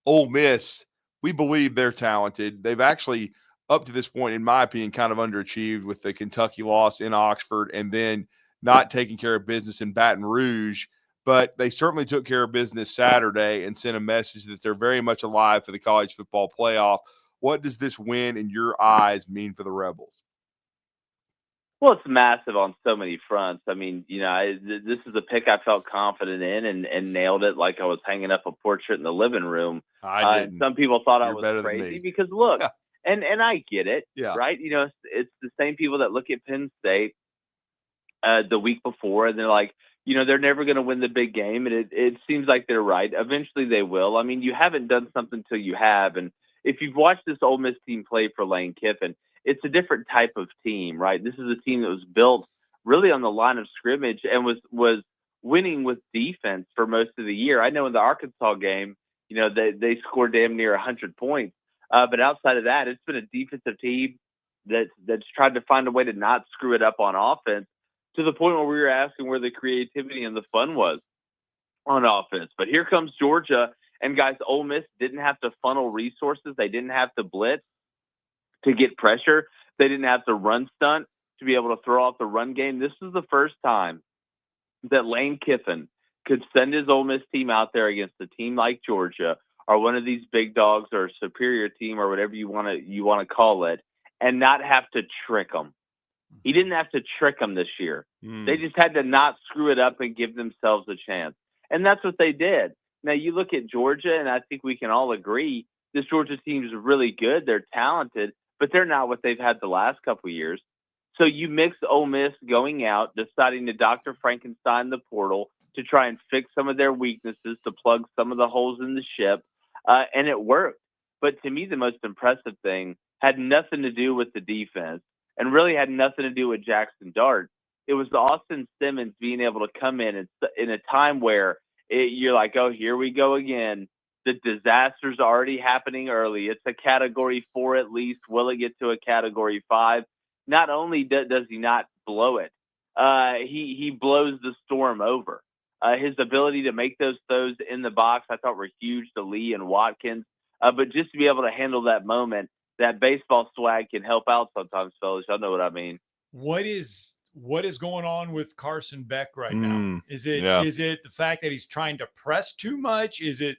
Ole Miss, we believe they're talented. They've actually, up to this point, in my opinion, kind of underachieved with the Kentucky loss in Oxford and then not taking care of business in Baton Rouge. But they certainly took care of business Saturday and sent a message that they're very much alive for the college football playoff. What does this win, in your eyes, mean for the Rebels? Well, it's massive on so many fronts. I mean, this is a pick I felt confident in and nailed it like I was hanging up a portrait in the living room. I didn't. Some people thought You're I was better than crazy me. because, look, and I get it, Yeah. right? It's the same people that look at Penn State the week before, and they're like, they're never going to win the big game, and it seems like they're right. Eventually they will. I mean, you haven't done something till you have, and if you've watched this Ole Miss team play for Lane Kiffin, it's a different type of team, right? This is a team that was built really on the line of scrimmage and was winning with defense for most of the year. I know in the Arkansas game, they scored damn near 100 points. But outside of that, it's been a defensive team that's tried to find a way to not screw it up on offense, to the point where we were asking where the creativity and the fun was on offense. But here comes Georgia, and guys, Ole Miss didn't have to funnel resources. They didn't have to blitz to get pressure. They didn't have to run stunt to be able to throw off the run game. This is the first time that Lane Kiffin could send his Ole Miss team out there against a team like Georgia or one of these big dogs or a superior team or whatever you want to call it, and not have to trick them. He didn't have to trick them this year. They just had to not screw it up and give themselves a chance. And that's what they did. Now, you look at Georgia, and I think we can all agree this Georgia team is really good. They're talented, but they're not what they've had the last couple of years. So you mix Ole Miss going out, deciding to Dr. Frankenstein the portal to try and fix some of their weaknesses, to plug some of the holes in the ship, and it worked. But to me, the most impressive thing had nothing to do with the defense and really had nothing to do with Jackson Dart. It was Austin Simmons being able to come in a time where you're like, oh, here we go again. The disaster's already happening early. It's a Category 4 at least. Will it get to a Category 5? Not only does he not blow it, he blows the storm over. His ability to make those throws in the box, I thought, were huge to Lee and Watkins. But just to be able to handle that moment, that baseball swag can help out sometimes, fellas. Y'all know what I mean. What is going on with Carson Beck right now? Is it the fact that he's trying to press too much? Is it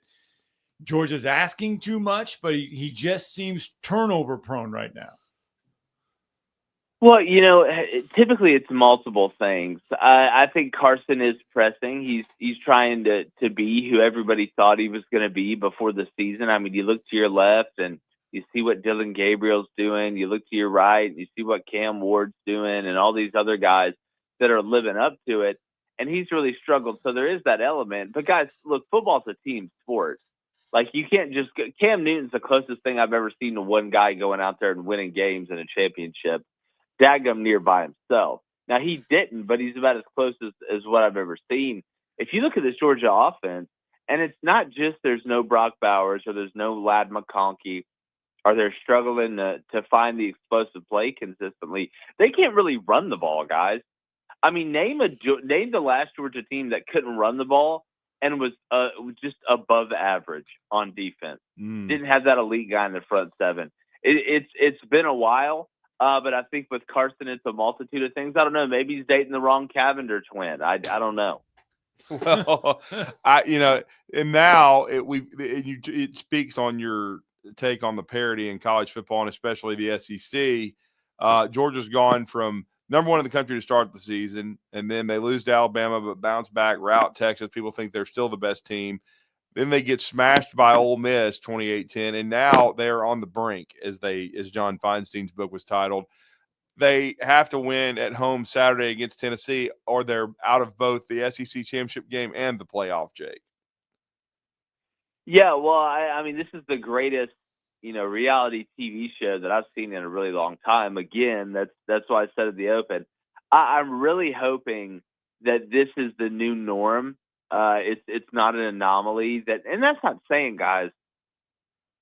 Georgia's asking too much? But he just seems turnover prone right now. Well, typically it's multiple things. I think Carson is pressing. He's trying to be who everybody thought he was going to be before the season. I mean, you look to your left and you see what Dylan Gabriel's doing. You look to your right and you see what Cam Ward's doing and all these other guys that are living up to it. And he's really struggled. So there is that element. But guys, look, football's a team sport. Like, you can't just go. Cam Newton's the closest thing I've ever seen to one guy going out there and winning games in a championship. Daggum near by himself. Now, he didn't, but he's about as close as what I've ever seen. If you look at this Georgia offense, and it's not just there's no Brock Bowers or there's no Ladd McConkey, or they're struggling to find the explosive play consistently, they can't really run the ball, guys. I mean, name the last Georgia team that couldn't run the ball and was just above average on defense. Didn't have that elite guy in the front seven. It's been a while. But I think with Carson, it's a multitude of things. I don't know. Maybe he's dating the wrong Cavender twin. I don't know. Well, and now it speaks on your take on the parity in college football and especially the SEC. Georgia's gone from number one in the country to start the season, and then they lose to Alabama, but bounce back, rout Texas. People think they're still the best team. Then they get smashed by Ole Miss 28-10, and now they're on the brink, as John Feinstein's book was titled. They have to win at home Saturday against Tennessee, or they're out of both the SEC championship game and the playoff, Jake. Yeah, well, I mean, this is the greatest, reality TV show that I've seen in a really long time. Again, that's why I said at the open, I'm really hoping that this is the new norm. It's not an anomaly and that's not saying, guys,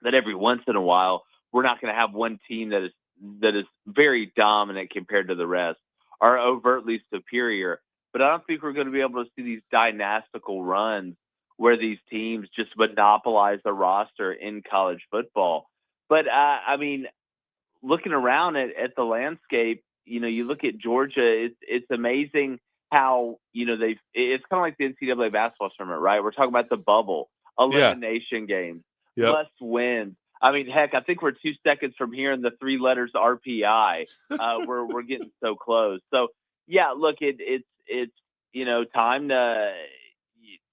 that every once in a while we're not going to have one team that is very dominant compared to the rest or overtly superior. But I don't think we're going to be able to see these dynastical runs where these teams just monopolize the roster in college football. But I mean, looking around at the landscape, you look at Georgia, it's amazing how, it's kind of like the NCAA basketball tournament, right? We're talking about the bubble, elimination games, less wins. I mean, heck, I think we're 2 seconds from hearing the 3 letters RPI. We're getting so close. So, yeah, look, it's time to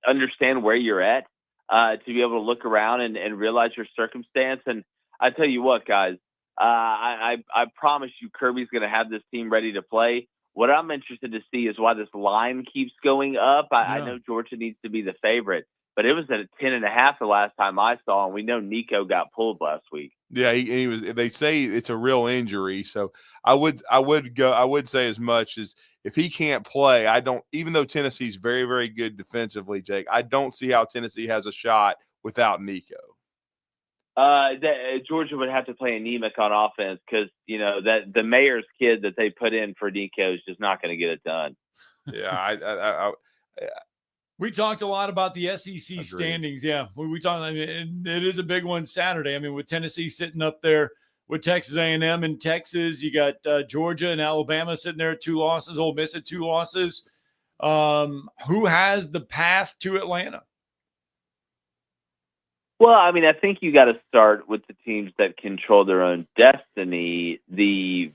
understand where you're at, to be able to look around and realize your circumstance. And I tell you what, guys, I promise you Kirby's going to have this team ready to play. What I'm interested to see is why this line keeps going up. I know Georgia needs to be the favorite, but it was at 10.5 the last time I saw, and we know Nico got pulled last week. Yeah, he was. They say it's a real injury, so I would say as much as if he can't play, I don't. Even though Tennessee's very, very good defensively, Jake, I don't see how Tennessee has a shot without Nico. Georgia would have to play anemic on offense because that the mayor's kid that they put in for Nico is just not going to get it done. Yeah, we talked a lot about the SEC standings. Yeah, we talked. I mean, it is a big one Saturday. I mean, with Tennessee sitting up there with Texas A&M in Texas, you got Georgia and Alabama sitting there at 2 losses. Ole Miss at 2 losses. Who has the path to Atlanta? Well, I mean, I think you got to start with the teams that control their own destiny. The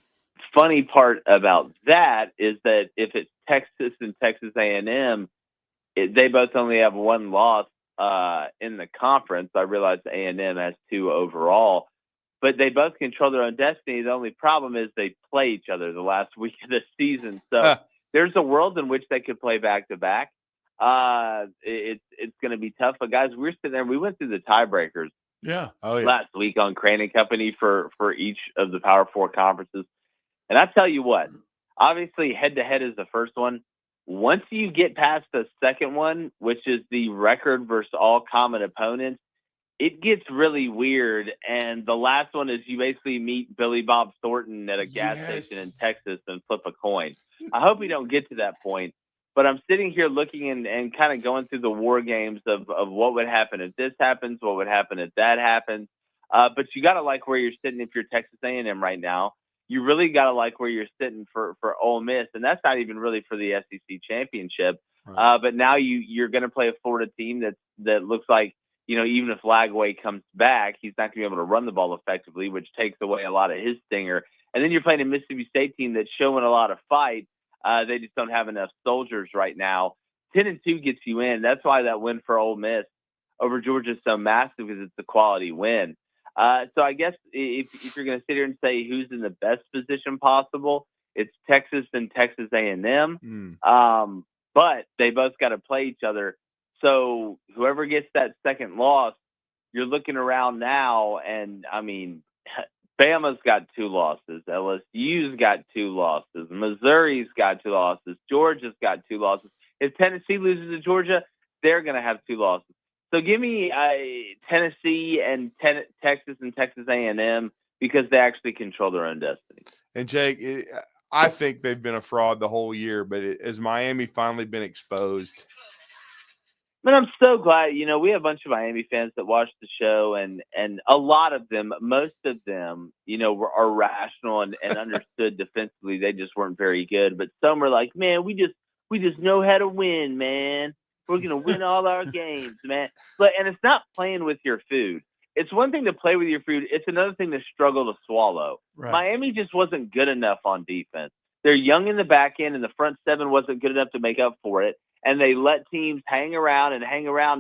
funny part about that is that if it's Texas and Texas A&M, they both only have 1 loss in the conference. I realize A&M has 2 overall, but they both control their own destiny. The only problem is they play each other the last week of the season. So there's a world in which they could play back-to-back. It's going to be tough. But guys, we're sitting there. We went through the tiebreakers. Yeah. Last week on Crane and Company for each of the Power 4 conferences. And I tell you what, obviously head to head is the first one. Once you get past the second one, which is the record versus all common opponents, it gets really weird. And the last one is you basically meet Billy Bob Thornton at a gas station in Texas and flip a coin. I hope we don't get to that point. But I'm sitting here looking and kind of going through the war games of what would happen if this happens, what would happen if that happens. But you got to like where you're sitting if you're Texas A&M right now. You really got to like where you're sitting for Ole Miss. And that's not even really for the SEC championship. Right. But now you're going to play a Florida team that looks like, even if Lagway comes back, he's not going to be able to run the ball effectively, which takes away a lot of his stinger. And then you're playing a Mississippi State team that's showing a lot of fight. They just don't have enough soldiers right now. 10-2 gets you in. That's why that win for Ole Miss over Georgia is so massive, because it's a quality win. So I guess if you're going to sit here and say who's in the best position possible, it's Texas and Texas A&M. But they both got to play each other. So whoever gets that second loss, you're looking around now, and I mean, Bama's got 2 losses. LSU's got 2 losses. Missouri's got 2 losses. Georgia's got 2 losses. If Tennessee loses to Georgia, they're going to have 2 losses. So give me Tennessee and Texas and Texas A&M, because they actually control their own destiny. And Jake, I think they've been a fraud the whole year, but has Miami finally been exposed? But I'm so glad, we have a bunch of Miami fans that watch the show, and a lot of them, most of them, are rational and understood defensively. They just weren't very good. But some are like, man, we just know how to win, man. We're going to win all our games, man. And it's not playing with your food. It's one thing to play with your food. It's another thing to struggle to swallow. Right. Miami just wasn't good enough on defense. They're young in the back end, and the front 7 wasn't good enough to make up for it. And they let teams hang around,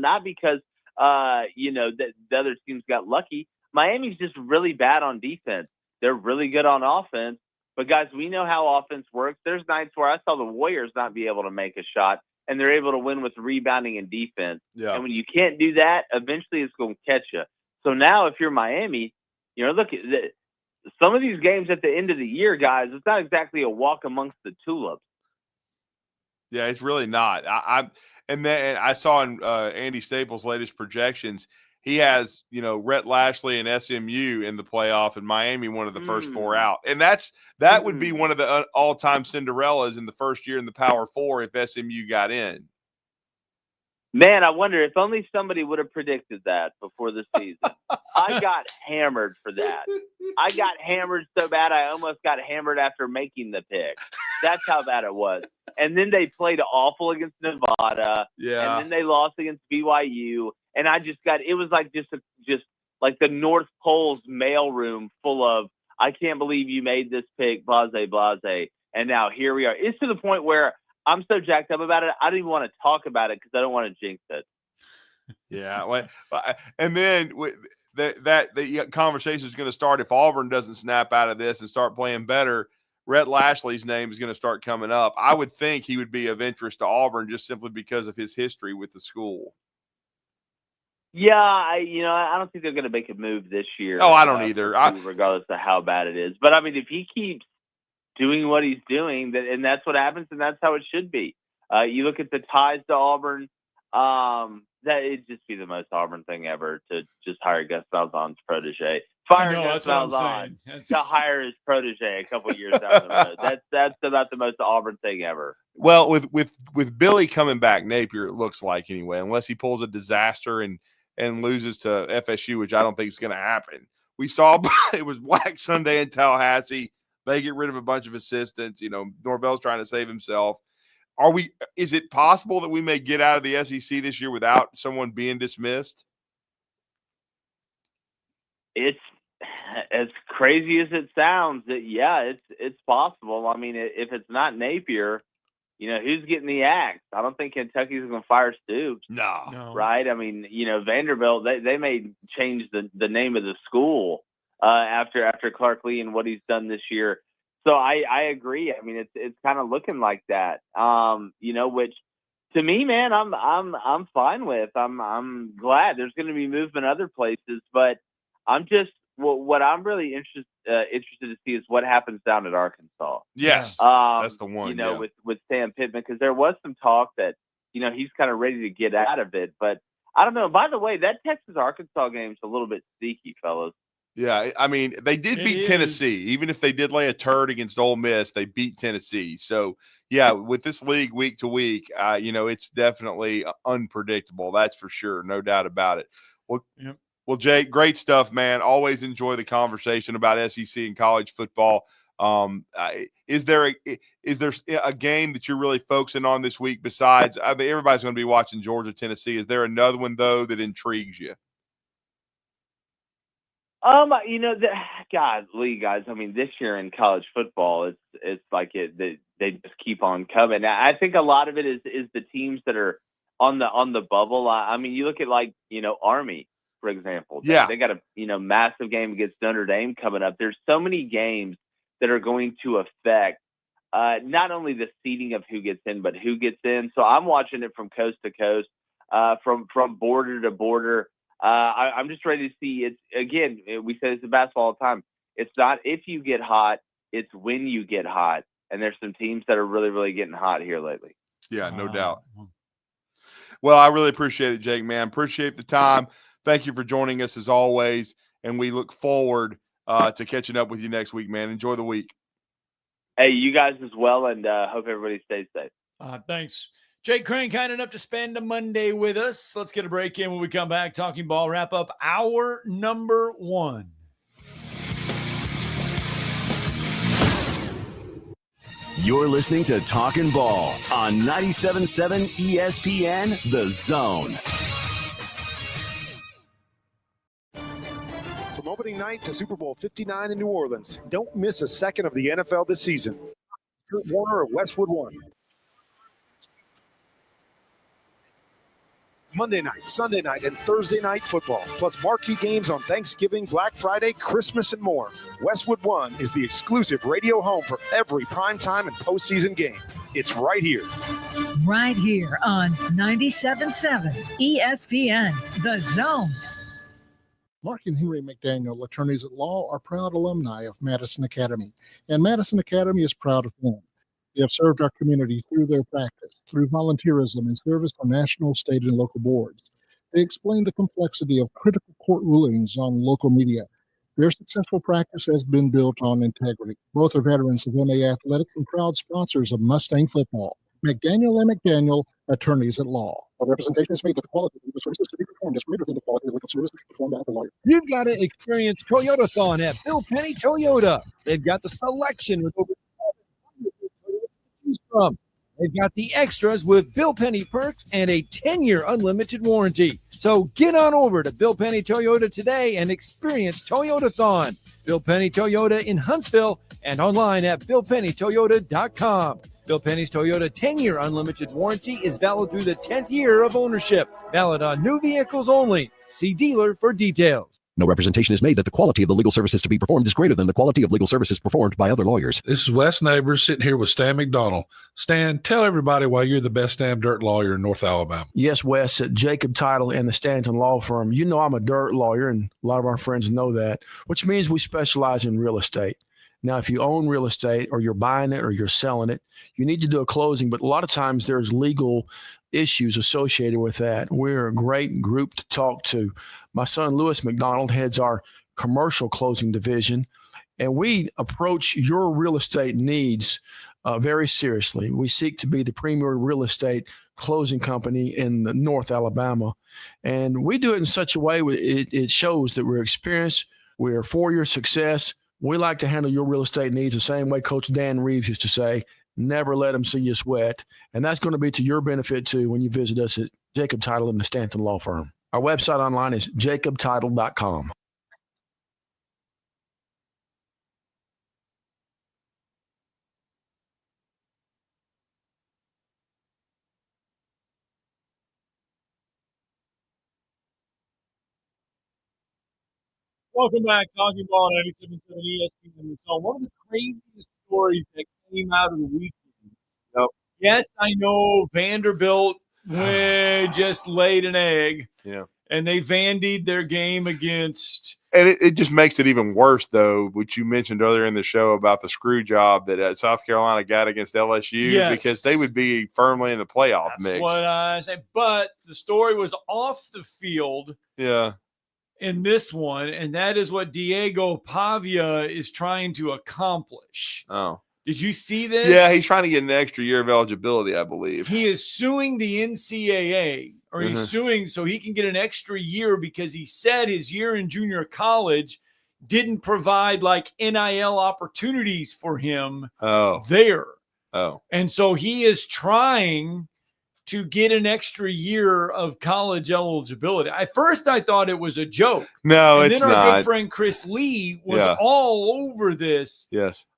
not because, the other teams got lucky. Miami's just really bad on defense. They're really good on offense. But, guys, we know how offense works. There's nights where I saw the Warriors not be able to make a shot, and they're able to win with rebounding and defense. Yeah. And when you can't do that, eventually it's going to catch you. So now if you're Miami, look, some of these games at the end of the year, guys, it's not exactly a walk amongst the tulips. Yeah, it's really not. And I saw in Andy Staples' latest projections, he has, Rhett Lashley and SMU in the playoff, and Miami one of the first 4 out. And that would be one of the all-time Cinderellas in the first year in the Power 4 if SMU got in. Man, I wonder if only somebody would have predicted that before the season. I got hammered for that. I got hammered so bad I almost got hammered after making the pick. That's how bad it was. And then they played awful against Nevada. Yeah. And then they lost against BYU. And I just got, it was like just like the North Pole's mailroom full of, I can't believe you made this pick, blase, blase. And now here we are. It's to the point where I'm so jacked up about it, I don't even want to talk about it because I don't want to jinx it. Yeah. Well, and then the conversation is going to start if Auburn doesn't snap out of this and start playing better. Rhett Lashley's name is going to start coming up. I would think he would be of interest to Auburn just simply because of his history with the school. Yeah, I don't think they're going to make a move this year. Oh, I don't either. Regardless of how bad it is. But, I mean, if he keeps doing what he's doing, and that's what happens, and that's how it should be. You look at the ties to Auburn, that it'd just be the most Auburn thing ever to just hire Gus Malzahn's protege. Fire Gus Malzahn to hire his protege a couple years down the road. That's about the most Auburn thing ever. Well, with Billy coming back, Napier, it looks like anyway, unless he pulls a disaster and loses to FSU, which I don't think is going to happen. We saw it was Black Sunday in Tallahassee. They get rid of a bunch of assistants. Norvell's trying to save himself. Is it possible that we may get out of the SEC this year without someone being dismissed? It's as crazy as it sounds. It's possible. I mean, if it's not Napier, who's getting the axe? I don't think Kentucky's going to fire Stoops. No. Right? I mean, Vanderbilt, they may change the name of the school after Clark Lee and what he's done this year. So I agree. I mean, it's kind of looking like that. Which to me, man, I'm fine with. I'm glad there's going to be movement other places, but I'm just what I'm really interested to see is what happens down at Arkansas. Yes, that's the one. With Sam Pittman, because there was some talk that he's kind of ready to get out of it, but I don't know. By the way, that Texas-Arkansas game is a little bit sneaky, fellas. Yeah, I mean, they did beat Tennessee. Even if they did lay a turd against Ole Miss, they beat Tennessee. So, yeah, with this league week to week, it's definitely unpredictable. That's for sure. No doubt about it. Well, Jake, great stuff, man. Always enjoy the conversation about SEC and college football. Is there a game that you're really focusing on this week besides – I mean, everybody's going to be watching Georgia, Tennessee. Is there another one, though, that intrigues you? Guys, I mean, this year in college football, it's like they just keep on coming. I think a lot of it is the teams that are on the bubble. I mean, you look at Army, for example. They got a massive game against Notre Dame coming up. There's so many games that are going to affect not only the seeding of who gets in, but who gets in. So I'm watching it from coast to coast, from border to border. I'm just ready to see it again. We say this in basketball all the time. It's not if you get hot, it's when you get hot. And there's some teams that are really, really getting hot here lately. Yeah, no doubt. Well, I really appreciate it, Jake, man. Appreciate the time. Thank you for joining us as always. And we look forward to catching up with you next week, man. Enjoy the week. Hey, you guys as well. And hope everybody stays safe. Thanks. Jake Crane, kind enough to spend a Monday with us. Let's get a break in when we come back. Talking Ball wrap up hour number 1. You're listening to Talkin' Ball on 97.7 ESPN, The Zone. From opening night to Super Bowl 59 in New Orleans, don't miss a second of the NFL this season. Kurt Warner of Westwood One. Monday night, Sunday night, and Thursday night football, plus marquee games on Thanksgiving, Black Friday, Christmas, and more. Westwood One is the exclusive radio home for every primetime and postseason game. It's right here. Right here on 97.7 ESPN, The Zone. Mark and Henry McDaniel, attorneys at law, are proud alumni of Madison Academy, and Madison Academy is proud of them. They have served our community through their practice, through volunteerism and service on national, state, and local boards. They explain the complexity of critical court rulings on local media. Their successful practice has been built on integrity. Both are veterans of MA Athletics and proud sponsors of Mustang football. McDaniel and McDaniel, attorneys at law. A representation is made that the quality of legal services to be performed is greater than the quality of legal services performed by the lawyer. You've got to experience Toyota-thon at Bill Penny Toyota. They've got the selection with over 700 Toyotas to choose from. They've got the extras with Bill Penny perks and a 10-year unlimited warranty. So get on over to Bill Penny Toyota today and experience Toyota-thon. Bill Penny Toyota in Huntsville and online at BillPennyToyota.com. Bill Penny's Toyota 10-year unlimited warranty is valid through the 10th year of ownership. Valid on new vehicles only. See dealer for details. No representation is made that the quality of the legal services to be performed is greater than the quality of legal services performed by other lawyers. This is Wes Neighbors sitting here with Stan McDonald. Stan, tell everybody why you're the best damn dirt lawyer in North Alabama. Yes, Wes, at Jacob Title and the Stanton Law Firm. You know I'm a dirt lawyer, and a lot of our friends know that, which means we specialize in real estate. Now, if you own real estate or you're buying it or you're selling it, you need to do a closing, but a lot of times there's legal issues associated with that. We're a great group to talk to. My son, Lewis McDonald, heads our commercial closing division, and we approach your real estate needs very seriously. We seek to be the premier real estate closing company in North Alabama, and we do it in such a way it shows that we're experienced, we're for your success. We like to handle your real estate needs the same way Coach Dan Reeves used to say, never let them see you sweat. And that's going to be to your benefit, too, when you visit us at Jacob Title and the Stanton Law Firm. Our website online is jacobtitle.com. Welcome back, Talking Ball 97.7 ESPN. So one of the craziest stories that came out of the weekend. Yes, I know Vanderbilt just laid an egg. Yeah. and they vandied their game against. And it just makes it even worse, though, which you mentioned earlier in the show about the screw job that South Carolina got against LSU, because they would be firmly in the playoff mix. That's what I say. But the story was off the field. Yeah. In this one, and that is what Diego Pavia is trying to accomplish. Oh. Did you see this? Yeah, he's trying to get an extra year of eligibility, I believe. He is suing the NCAA, or he's suing so he can get an extra year because he said his year in junior college didn't provide like NIL opportunities for him there. Oh. And so he is trying to get an extra year of college eligibility. At first, I thought it was a joke. No, and it's then our not. good friend Chris Lee was all over this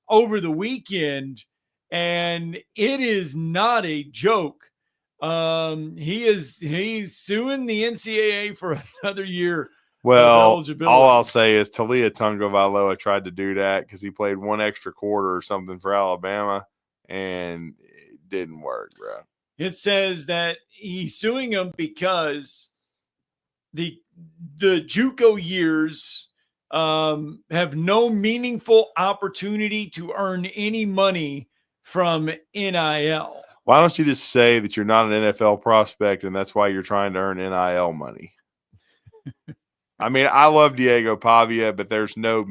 over the weekend, and it is not a joke. He's suing the NCAA for another year. Well, all I'll say is Talia Tagovailoa tried to do that because he played one extra quarter or something for Alabama, and it didn't work, bro. It says that he's suing him because the JUCO years have no meaningful opportunity to earn any money from NIL. Why don't you just say that you're not an NFL prospect and that's why you're trying to earn NIL money? I mean, I love Diego Pavia, but there's no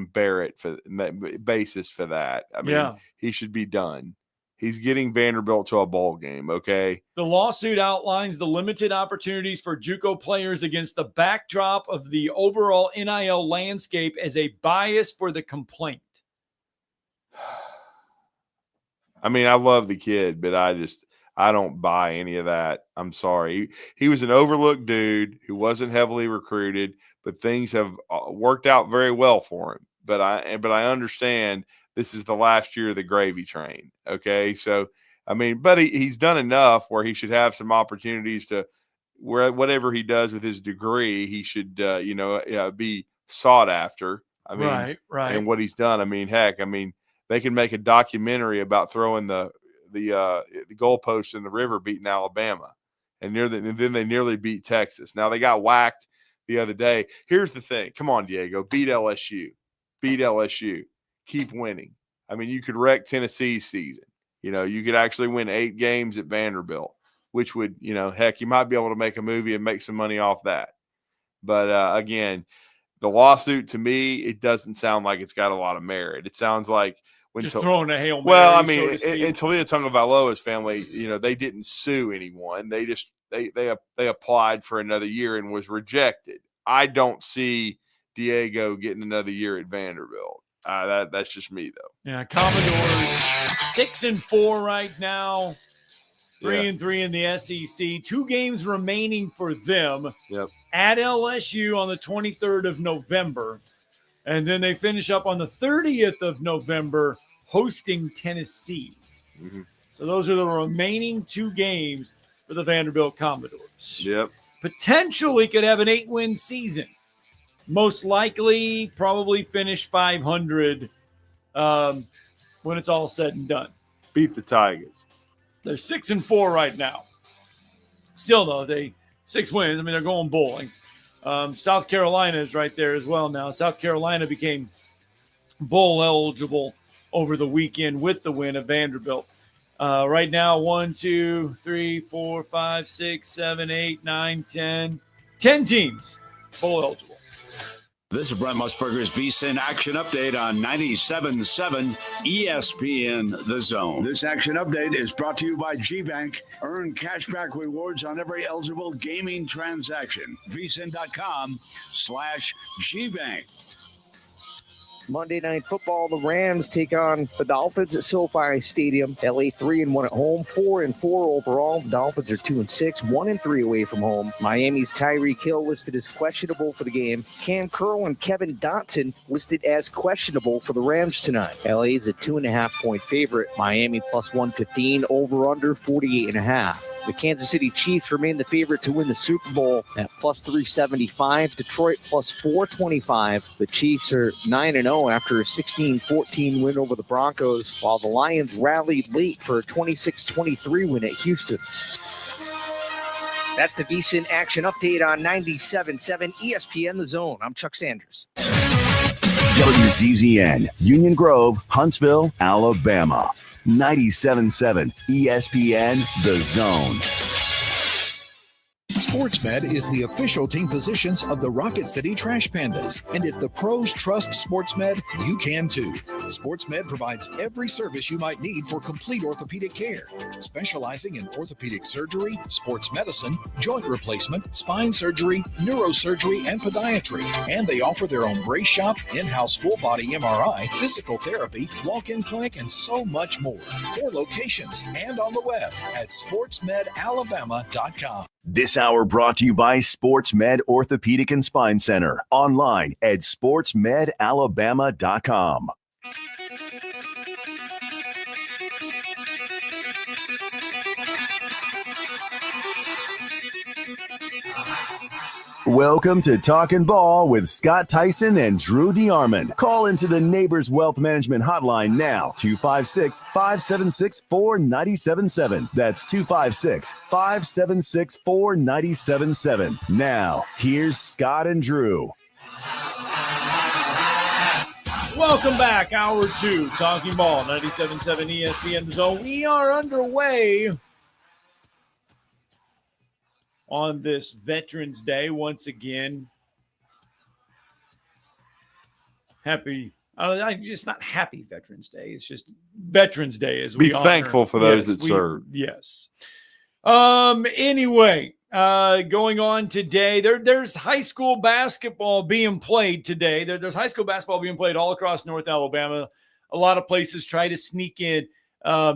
basis for that. I mean, he should be done. He's getting Vanderbilt to a bowl game, okay? The lawsuit outlines the limited opportunities for JUCO players against the backdrop of the overall NIL landscape as a bias for the complaint. I mean, I love the kid, but I don't buy any of that. I'm sorry. He was an overlooked dude who wasn't heavily recruited, but things have worked out very well for him. But I understand this is the last year of the gravy train. Okay. So, I mean, but he's done enough where he should have some opportunities to where whatever he does with his degree, he should, be sought after. I mean, right. And what he's done. I mean, heck, they can make a documentary about throwing the goalpost in the river beating Alabama, and then they nearly beat Texas. Now they got whacked the other day. Here's the thing. Come on, Diego, beat LSU. Keep winning. I mean, you could wreck Tennessee's season. You could actually win 8 games at Vanderbilt, which would, heck, you might be able to make a movie and make some money off that. But – again, the lawsuit to me, it doesn't sound like it's got a lot of merit. It sounds like when just throwing a Hail Mary. Well, I mean, in Talia Tagovailoa's family, they didn't sue anyone. They just they applied for another year and was rejected. I don't see Diego getting another year at Vanderbilt. That's just me, though. Yeah, Commodores 6-4 right now, 3-3 in the SEC. 2 games remaining for them. Yep. At LSU on the 23rd of November, and then they finish up on the 30th of November hosting Tennessee. Mm-hmm. So those are the remaining 2 games for the Vanderbilt Commodores. Yep. Potentially could have an 8-win season. Most likely, probably finish 500 when it's all said and done. Beat the Tigers. They're 6-4 right now. Still, though, 6 wins. I mean, they're going bowling. South Carolina is right there as well now. South Carolina became bowl eligible over the weekend with the win of Vanderbilt. Right now, 1, 2, 3, 4, 5, 6, 7, 8, 9, 10. 10 teams bowl eligible. This is Brent Musburger's VSiN Action Update on 97.7 ESPN The Zone. This Action Update is brought to you by G-Bank. Earn cashback rewards on every eligible gaming transaction. VSiN.com/GBank. Monday Night Football, the Rams take on the Dolphins at SoFi Stadium. LA 3-1 at home, 4-4 overall. The Dolphins are 2-6, 1-3 away from home. Miami's Tyreek Hill listed as questionable for the game. Cam Curl and Kevin Dotson listed as questionable for the Rams tonight. LA is a 2.5-point favorite. Miami plus 115, over under 48.5. The Kansas City Chiefs remain the favorite to win the Super Bowl at plus 375. Detroit plus 425. The Chiefs are 9-0 after a 16-14 win over the Broncos, while the Lions rallied late for a 26-23 win at Houston. That's the VSiN Action Update on 97.7 ESPN The Zone. I'm Chuck Sanders. WZZN, Union Grove, Huntsville, Alabama. 97.7 ESPN The Zone. SportsMed is the official team physicians of the Rocket City Trash Pandas. And if the pros trust SportsMed, you can too. SportsMed provides every service you might need for complete orthopedic care, specializing in orthopedic surgery, sports medicine, joint replacement, spine surgery, neurosurgery, and podiatry. And they offer their own brace shop, in-house full-body MRI, physical therapy, walk-in clinic, and so much more. 4 locations and on the web at sportsmedalabama.com. This hour brought to you by SportsMed Orthopedic and Spine Center. Online at sportsmedalabama.com. Welcome to Talkin' Ball with Scott Tyson and Drew DeArmond. Call into the Neighbors Wealth Management Hotline now, 256-576-4977. That's 256-576-4977. Now, here's Scott and Drew. Welcome back, Hour 2, Talking Ball, 97.7 ESPN The Zone. We are underway on this Veterans Day once again. Just not happy Veterans Day. It's just Veterans Day as we be thankful for those that serve. Yes. Anyway, going on today, there's high school basketball being played today. There's high school basketball being played all across North Alabama. A lot of places try to sneak in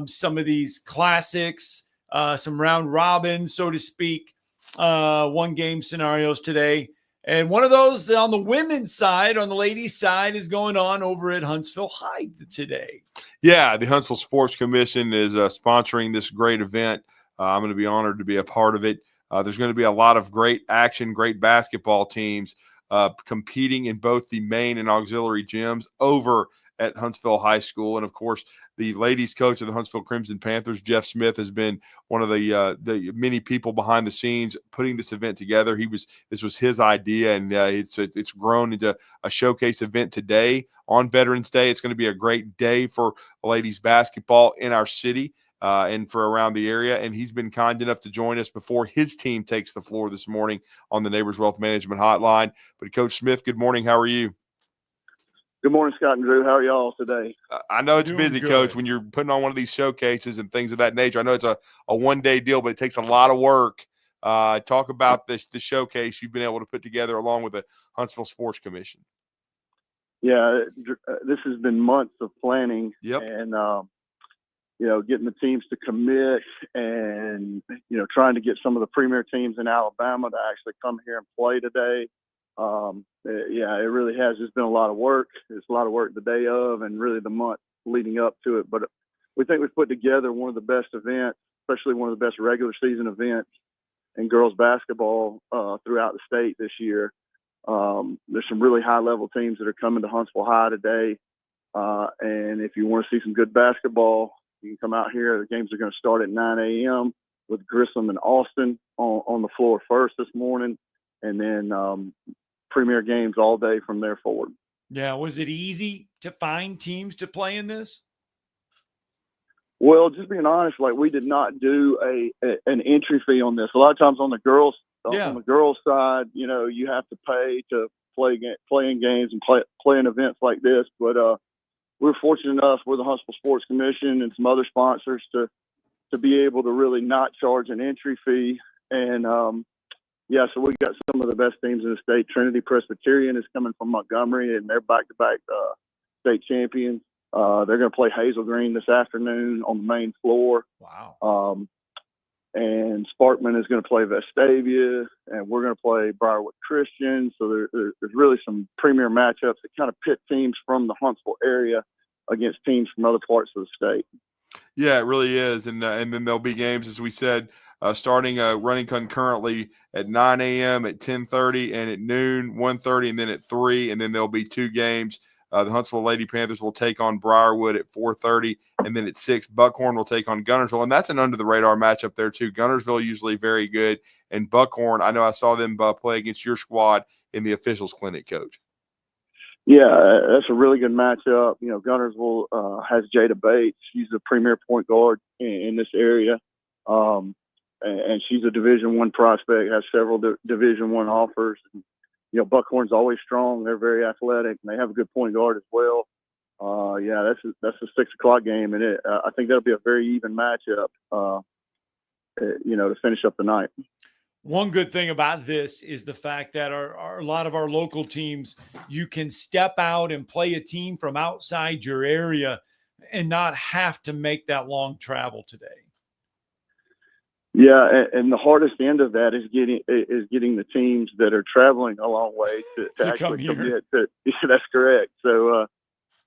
some of these classics, some round robins, so to speak. One game scenarios today. And one of those on the women's side, on the ladies' side, is going on over at Huntsville High today. Yeah, the Huntsville Sports Commission is sponsoring this great event. I'm going to be honored to be a part of it. There's going to be a lot of great action, great basketball teams competing in both the main and auxiliary gyms over at Huntsville High School. And, of course, the ladies coach of the Huntsville Crimson Panthers, Jeff Smith, has been one of the many people behind the scenes putting this event together. This was his idea, and it's grown into a showcase event today on Veterans Day. It's going to be a great day for ladies basketball in our city and for around the area. And he's been kind enough to join us before his team takes the floor this morning on the Neighbors Wealth Management Hotline. But Coach Smith, good morning. How are you? Good morning, Scott and Drew. How are y'all today? I know it's busy, good. Coach, when you're putting on one of these showcases and things of that nature. I know it's a one-day deal, but it takes a lot of work. Talk about the showcase you've been able to put together along with the Huntsville Sports Commission. Yeah, this has been months of planning. Yep. And, getting the teams to commit and, trying to get some of the premier teams in Alabama to actually come here and play today. It really has just been a lot of work. It's a lot of work the day of and really the month leading up to it. But we think we've put together one of the best events, especially one of the best regular season events in girls basketball throughout the state this year. There's some really high level teams that are coming to Huntsville High today. And if you want to see some good basketball, you can come out here. The games are going to start at 9 a.m. with Grissom and Austin on the floor first this morning. And then premier games all day from there forward. Yeah. Was it easy to find teams to play in this? Well, just being honest, we did not do an entry fee on this. A lot of times on the girls side, you have to pay to play in games and play in events like this. But we're fortunate enough with the Huntsville Sports Commission and some other sponsors to be able to really not charge an entry fee. And so we got some of the best teams in the state. Trinity Presbyterian is coming from Montgomery, and they're back-to-back state champions. They're going to play Hazel Green this afternoon on the main floor. Wow. And Sparkman is going to play Vestavia, and we're going to play Briarwood Christian. So there's really some premier matchups that kind of pit teams from the Huntsville area against teams from other parts of the state. Yeah, it really is. And then there'll be games, as we said, starting running concurrently at 9 a.m., at 10:30, and at noon, 1:30, and then at 3. And then there'll be 2 games. The Huntsville Lady Panthers will take on Briarwood at 4:30, and then at 6, Buckhorn will take on Gunnersville. And that's an under-the-radar matchup there, too. Gunnersville usually very good, and Buckhorn. I know I saw them play against your squad in the officials clinic, Coach. Yeah, that's a really good matchup. You know, Guntersville has Jada Bates. She's a premier point guard in this area, and she's a Division I prospect. Has several Division I offers. And, you know, Buckhorn's always strong. They're very athletic, and they have a good point guard as well. Yeah, that's a 6 o'clock game, and I think that'll be a very even matchup. You know, to finish up the night. One good thing about this is the fact that a lot of our local teams, you can step out and play a team from outside your area and not have to make that long travel today. Yeah, and the hardest end of that is getting the teams that are traveling a long way to actually commit. That's correct. So,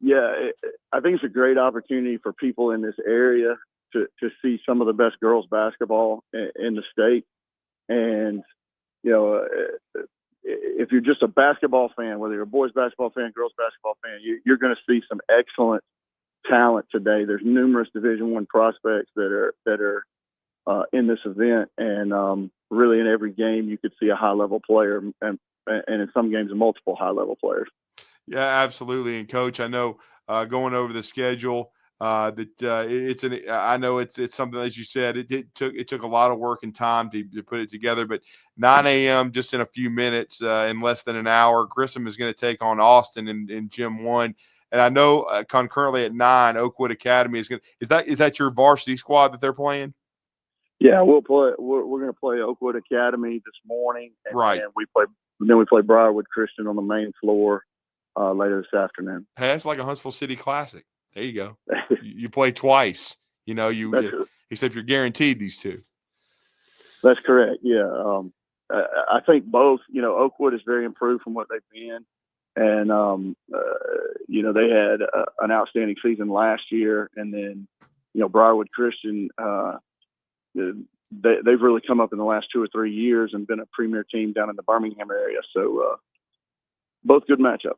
I think it's a great opportunity for people in this area to see some of the best girls basketball in the state. And, you know, if you're just a basketball fan, whether you're a boys basketball fan, girls basketball fan, you're going to see some excellent talent today. There's numerous Division I prospects that are in this event. And really in every game, you could see a high-level player and in some games, multiple high-level players. Yeah, absolutely. And, Coach, I know going over the schedule, I know it's something, as you said, it took a lot of work and time to put it together, but 9 a.m. just in a few minutes, in less than an hour, Grissom is going to take on Austin in Gym 1. And I know concurrently at 9, Oakwood Academy is that your varsity squad that they're playing? Yeah, we'll play. We're going to play Oakwood Academy this morning, and right. we play Briarwood Christian on the main floor later this afternoon. Hey, that's like a Huntsville City Classic. There you go. You play twice. You know, except you're guaranteed these two. That's correct. Yeah, I think both. You know, Oakwood is very improved from what they've been, and you know, they had an outstanding season last year, and then you know, Briarwood Christian. They've really come up in the last 2 or 3 years and been a premier team down in the Birmingham area. So both good matchups.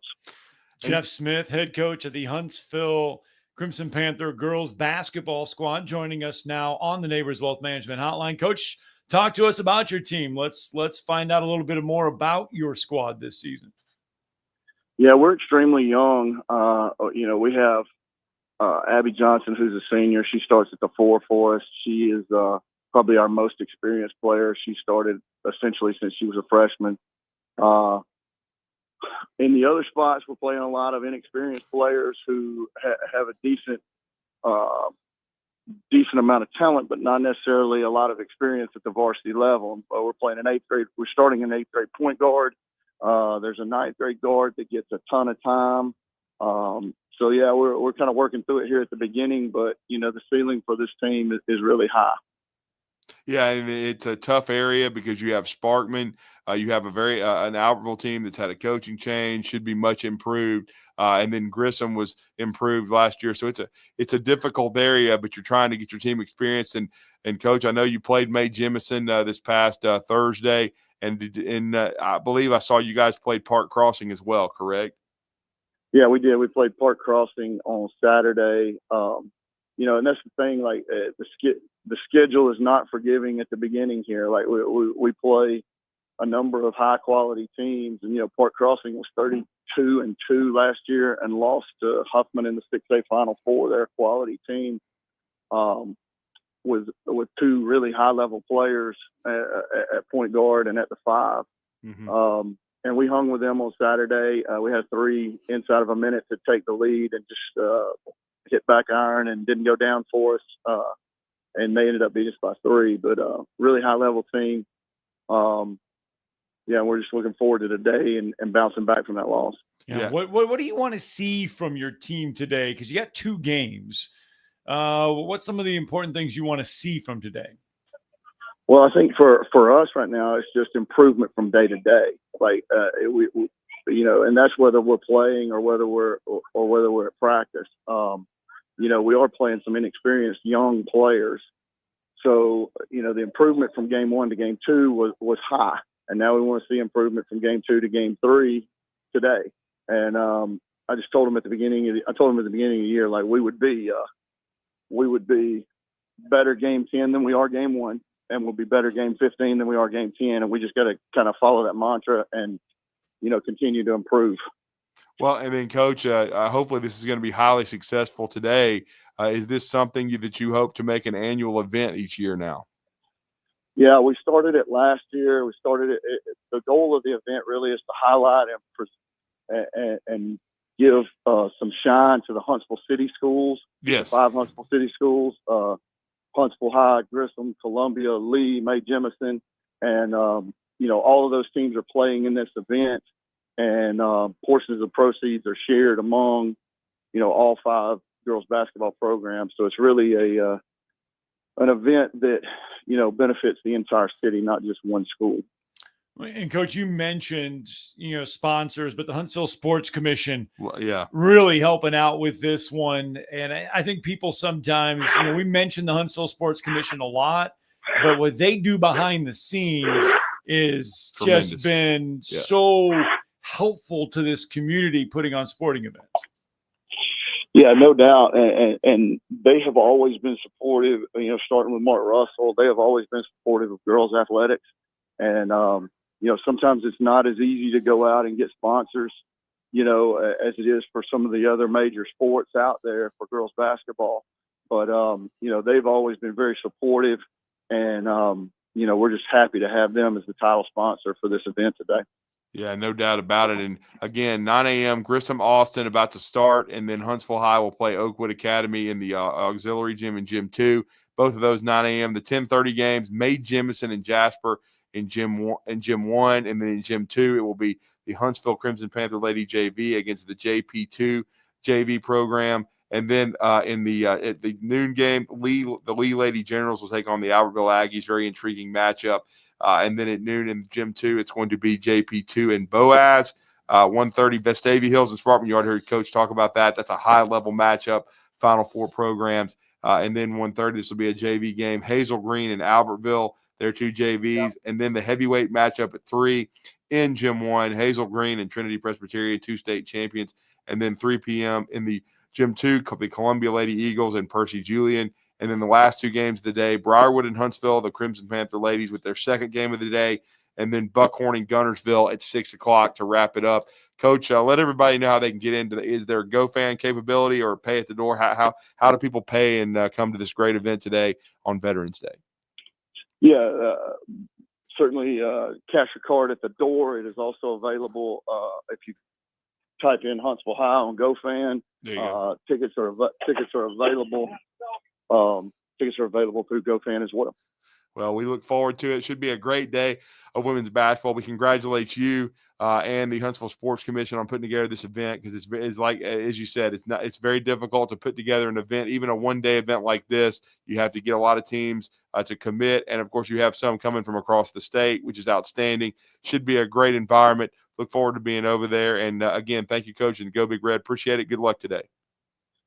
Jeff Smith, head coach of the Huntsville Crimson Panther girls basketball squad, joining us now on the Neighbors Wealth Management Hotline. Coach, talk to us about your team. Let's find out a little bit more about your squad this season. Yeah, we're extremely young. You know, we have Abby Johnson, who's a senior. She starts at the 4 for us. She is probably our most experienced player. She started essentially since she was a freshman. In the other spots, we're playing a lot of inexperienced players who have a decent amount of talent, but not necessarily a lot of experience at the varsity level. We're playing an 8th grade. We're starting an 8th grade point guard. There's a 9th grade guard that gets a ton of time. So yeah, we're kind of working through it here at the beginning, but you know, the ceiling for this team is really high. Yeah, and it's a tough area because you have Sparkman. You have an Albertville team that's had a coaching change, should be much improved. And then Grissom was improved last year. So it's a difficult area, but you're trying to get your team experienced. And Coach, I know you played Mae Jemison this past Thursday. And I believe I saw you guys played Park Crossing as well, correct? Yeah, we did. We played Park Crossing on Saturday. You know, and that's the thing, like the schedule is not forgiving at the beginning here. Like we play a number of high quality teams, and you know, Park Crossing was 32-2 last year and lost to Huffman in the 6A Final Four. Their quality team with 2 really high level players at point guard and at the 5. Mm-hmm. And we hung with them on Saturday. We had 3 inside of a minute to take the lead and just hit back iron and didn't go down for us. And they ended up beating us by 3, but really high level team. Yeah, we're just looking forward to today and bouncing back from that loss. Yeah. What do you want to see from your team today? Because you got 2 games. What's some of the important things you want to see from today? Well, I think for us right now, it's just improvement from day to day. Like we you know, and that's whether we're playing or whether we're at practice. You know, we are playing some inexperienced young players. So, you know, the improvement from game 1 to game 2 was high. And now we want to see improvement from game 2 to game 3 today. And I just told them at the beginning of the year, like we would be better game 10 than we are game 1. and we'll be better game 15 than we are game 10. And we just got to kind of follow that mantra and, continue to improve. Well, and then, Coach, hopefully this is going to be highly successful today. Is this something that you hope to make an annual event each year now? Yeah, we started it last year. We started it. The goal of the event really is to highlight and give some shine to the Huntsville City schools. Yes. 5 Huntsville City schools, Huntsville High, Grissom, Columbia, Lee, May Jemison. And, all of those teams are playing in this event. And portions of the proceeds are shared among, all 5 girls basketball programs. So it's really an event that, benefits the entire city, not just one school. And Coach, you mentioned, sponsors, but the Huntsville Sports Commission, yeah, really helping out with this one. And I think people sometimes, we mention the Huntsville Sports Commission a lot, but what they do behind the scenes is tremendous. Just been so helpful to this community putting on sporting events. Yeah, no doubt. And they have always been supportive, starting with Mark Russell. They have always been supportive of girls athletics. And, sometimes it's not as easy to go out and get sponsors, as it is for some of the other major sports out there for girls basketball. But, they've always been very supportive. And, we're just happy to have them as the title sponsor for this event today. Yeah, no doubt about it. And again, 9 a.m., Grissom Austin about to start, and then Huntsville High will play Oakwood Academy in the auxiliary gym in Gym 2. Both of those 9 a.m. The 10:30 games, May Jemison and Jasper in Gym 1, and then in Gym 2 it will be the Huntsville Crimson Panther Lady JV against the JP2 JV program. And then in the at the noon game, the Lee Lady Generals will take on the Albertville Aggies. Very intriguing matchup. And then at noon in Gym 2, it's going to be JP2 and Boaz. 1:30, Vestavia Hills and Sparkman. You already heard Coach talk about that. That's a high-level matchup, Final Four programs. And then 1:30, this will be a JV game. Hazel Green and Albertville, they're 2 JVs. And then the heavyweight matchup at 3 in Gym 1, Hazel Green and Trinity Presbyterian, 2 state champions. And then 3 p.m. in the Gym 2, the Columbia Lady Eagles and Percy Julian. And then the last 2 games of the day, Briarwood and Huntsville, the Crimson Panther ladies with their second game of the day, and then Buckhorn and Guntersville at 6 o'clock to wrap it up. Coach, let everybody know how they can get into is there a GoFan capability or pay at the door? How do people pay and come to this great event today on Veterans Day? Yeah, certainly cash your card at the door. It is also available if you type in Huntsville High on GoFan. There you go. Tickets are available. Tickets are available through GoFan as well. Well, we look forward to it. It should be a great day of women's basketball. We congratulate you and the Huntsville Sports Commission on putting together this event because it's like, as you said, it's very difficult to put together an event, even a one-day event like this. You have to get a lot of teams to commit, and of course, you have some coming from across the state, which is outstanding. Should be a great environment. Look forward to being over there. And again, thank you, Coach, and go Big Red. Appreciate it. Good luck today.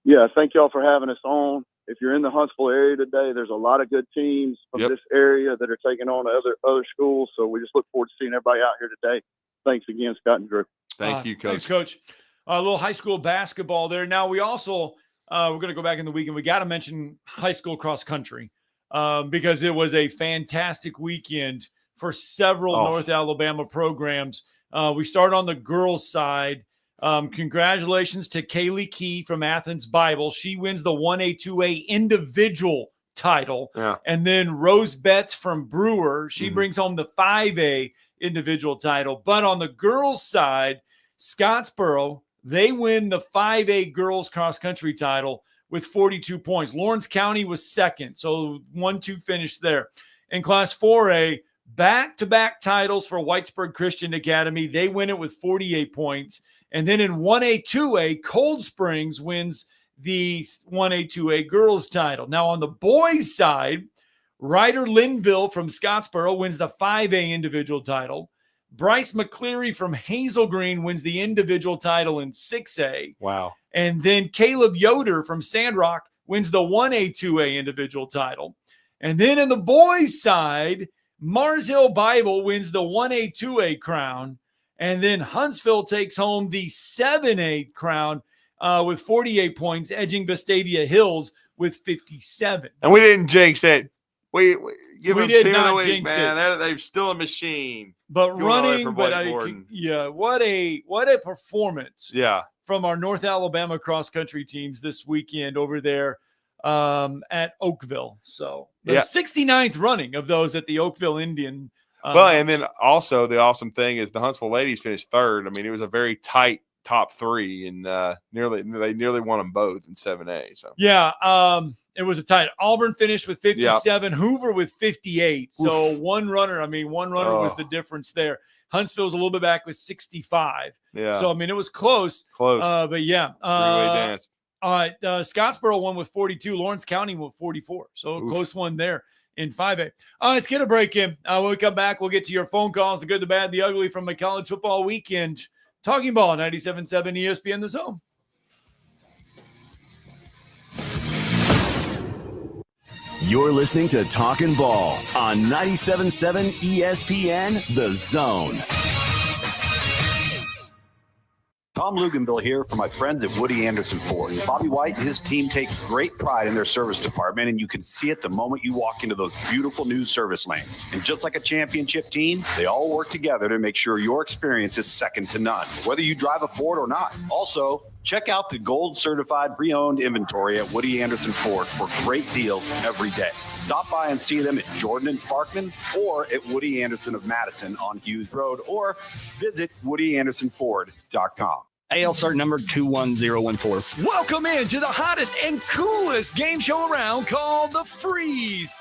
Yeah, thank y'all for having us on. If you're in the Huntsville area today, there's a lot of good teams from this area that are taking on other schools. So we just look forward to seeing everybody out here today. Thanks again, Scott and Drew. Thank you, Coach. Thanks, Coach. A little high school basketball there. Now we also we're going to go back in the weekend. We got to mention high school cross country because it was a fantastic weekend for several North Alabama programs. We start on the girls' side. Congratulations to Kaylee Key from Athens Bible. She wins the 1A, 2A individual title. Yeah. And then Rose Betts from Brewer, she brings home the 5A individual title. But on the girls' side, Scottsboro, they win the 5A girls cross-country title with 42 points. Lawrence County was second, so 1-2 finished there. In Class 4A, back-to-back titles for Whitesburg Christian Academy. They win it with 48 points. And then in 1A, 2A, Cold Springs wins the 1A, 2A girls title. Now on the boys' side, Ryder Linville from Scottsboro wins the 5A individual title. Bryce McCleary from Hazel Green wins the individual title in 6A. Wow. And then Caleb Yoder from Sandrock wins the 1A, 2A individual title. And then in the boys' side, Mars Hill Bible wins the 1A, 2A crown. And then Huntsville takes home the 7A crown with 48 points, edging Vestavia Hills with 57. And we didn't jinx it. We give them did team of the not week, jinx man. it. They're still a machine. But Going away running, from but Blake Gordon. what a performance. Yeah. From our North Alabama cross country teams this weekend over there at Oakville. So the 69th running of those at the Oakville Indian. Well, and then also the awesome thing is the Huntsville ladies finished third. I mean, it was a very tight top three, and they nearly won them both in 7A. So it was a tight. Auburn finished with 57, Hoover with 58. So one runner was the difference there. Huntsville's a little bit back with 65. Yeah. So I mean, it was close. But yeah. Three-way dance. Scottsboro won with 42. Lawrence County with 44. So a close one there in 5A. Let's get a break in. When we come back, we'll get to your phone calls, the good, the bad, the ugly from the college football weekend. Talking Ball, 97.7 ESPN The Zone. You're listening to Talkin' Ball on 97.7 ESPN The Zone. Tom Luganville here for my friends at Woody Anderson Ford. Bobby White and his team take great pride in their service department, and you can see it the moment you walk into those beautiful new service lanes. And just like a championship team, they all work together to make sure your experience is second to none, whether you drive a Ford or not. Also, check out the gold certified pre-owned inventory at Woody Anderson Ford for great deals every day. Stop by and see them at Jordan and Sparkman or at Woody Anderson of Madison on Hughes Road, or visit WoodyAndersonFord.com. ALCert number 21014. Welcome into the hottest and coolest game show around called The Freeze.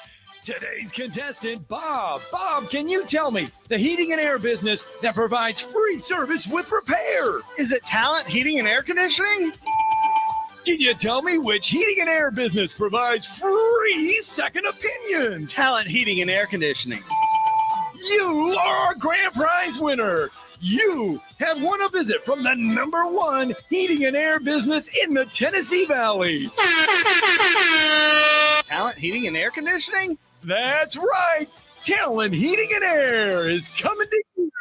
Today's contestant, Bob. Bob, can you tell me the heating and air business that provides free service with repair? Is it Talent Heating and Air Conditioning? Can you tell me which heating and air business provides free second opinions? Talent Heating and Air Conditioning. You are a grand prize winner. You have won a visit from the #1 heating and air business in the Tennessee Valley. Talent Heating and Air Conditioning? That's right. Talent Heating and Air is coming to you.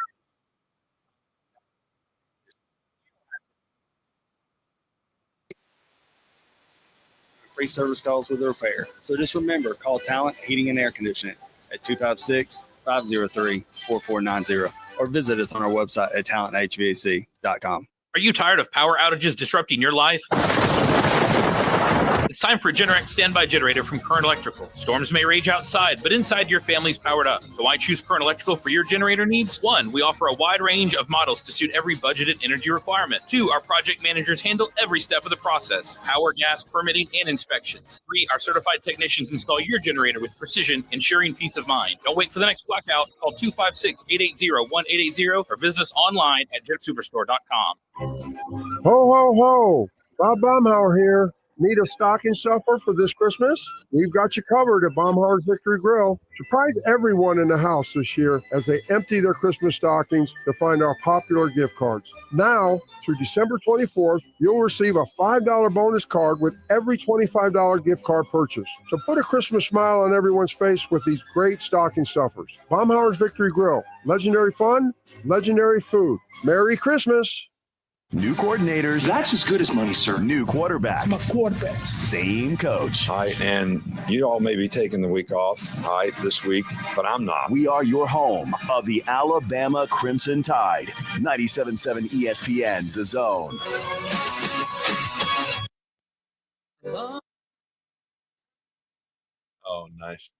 Free service calls with a repair. So just remember, call Talent Heating and Air Conditioning at 256-503-4490 or visit us on our website at talenthvac.com. Are you tired of power outages disrupting your life? It's time for a Generac standby generator from Current Electrical. Storms may rage outside, but inside your family's powered up. So why choose Current Electrical for your generator needs? 1, we offer a wide range of models to suit every budgeted energy requirement. 2, our project managers handle every step of the process: power, gas, permitting, and inspections. 3, our certified technicians install your generator with precision, ensuring peace of mind. Don't wait for the next blackout. Call 256-880-1880 or visit us online at jetsuperstore.com. Ho, ho, ho! Bob Baumhauer here. Need a stocking stuffer for this Christmas? We've got you covered at Baumhauer's Victory Grill. Surprise everyone in the house this year as they empty their Christmas stockings to find our popular gift cards. Now, through December 24th, you'll receive a $5 bonus card with every $25 gift card purchase. So put a Christmas smile on everyone's face with these great stocking stuffers. Baumhauer's Victory Grill. Legendary fun, legendary food. Merry Christmas. New coordinators. That's as good as money, sir. New quarterback. It's my quarterback. Same coach. All right, and you all may be taking the week off, all right, this week, but I'm not. We are your home of the Alabama Crimson Tide. 97.7 ESPN, The Zone. Oh, nice.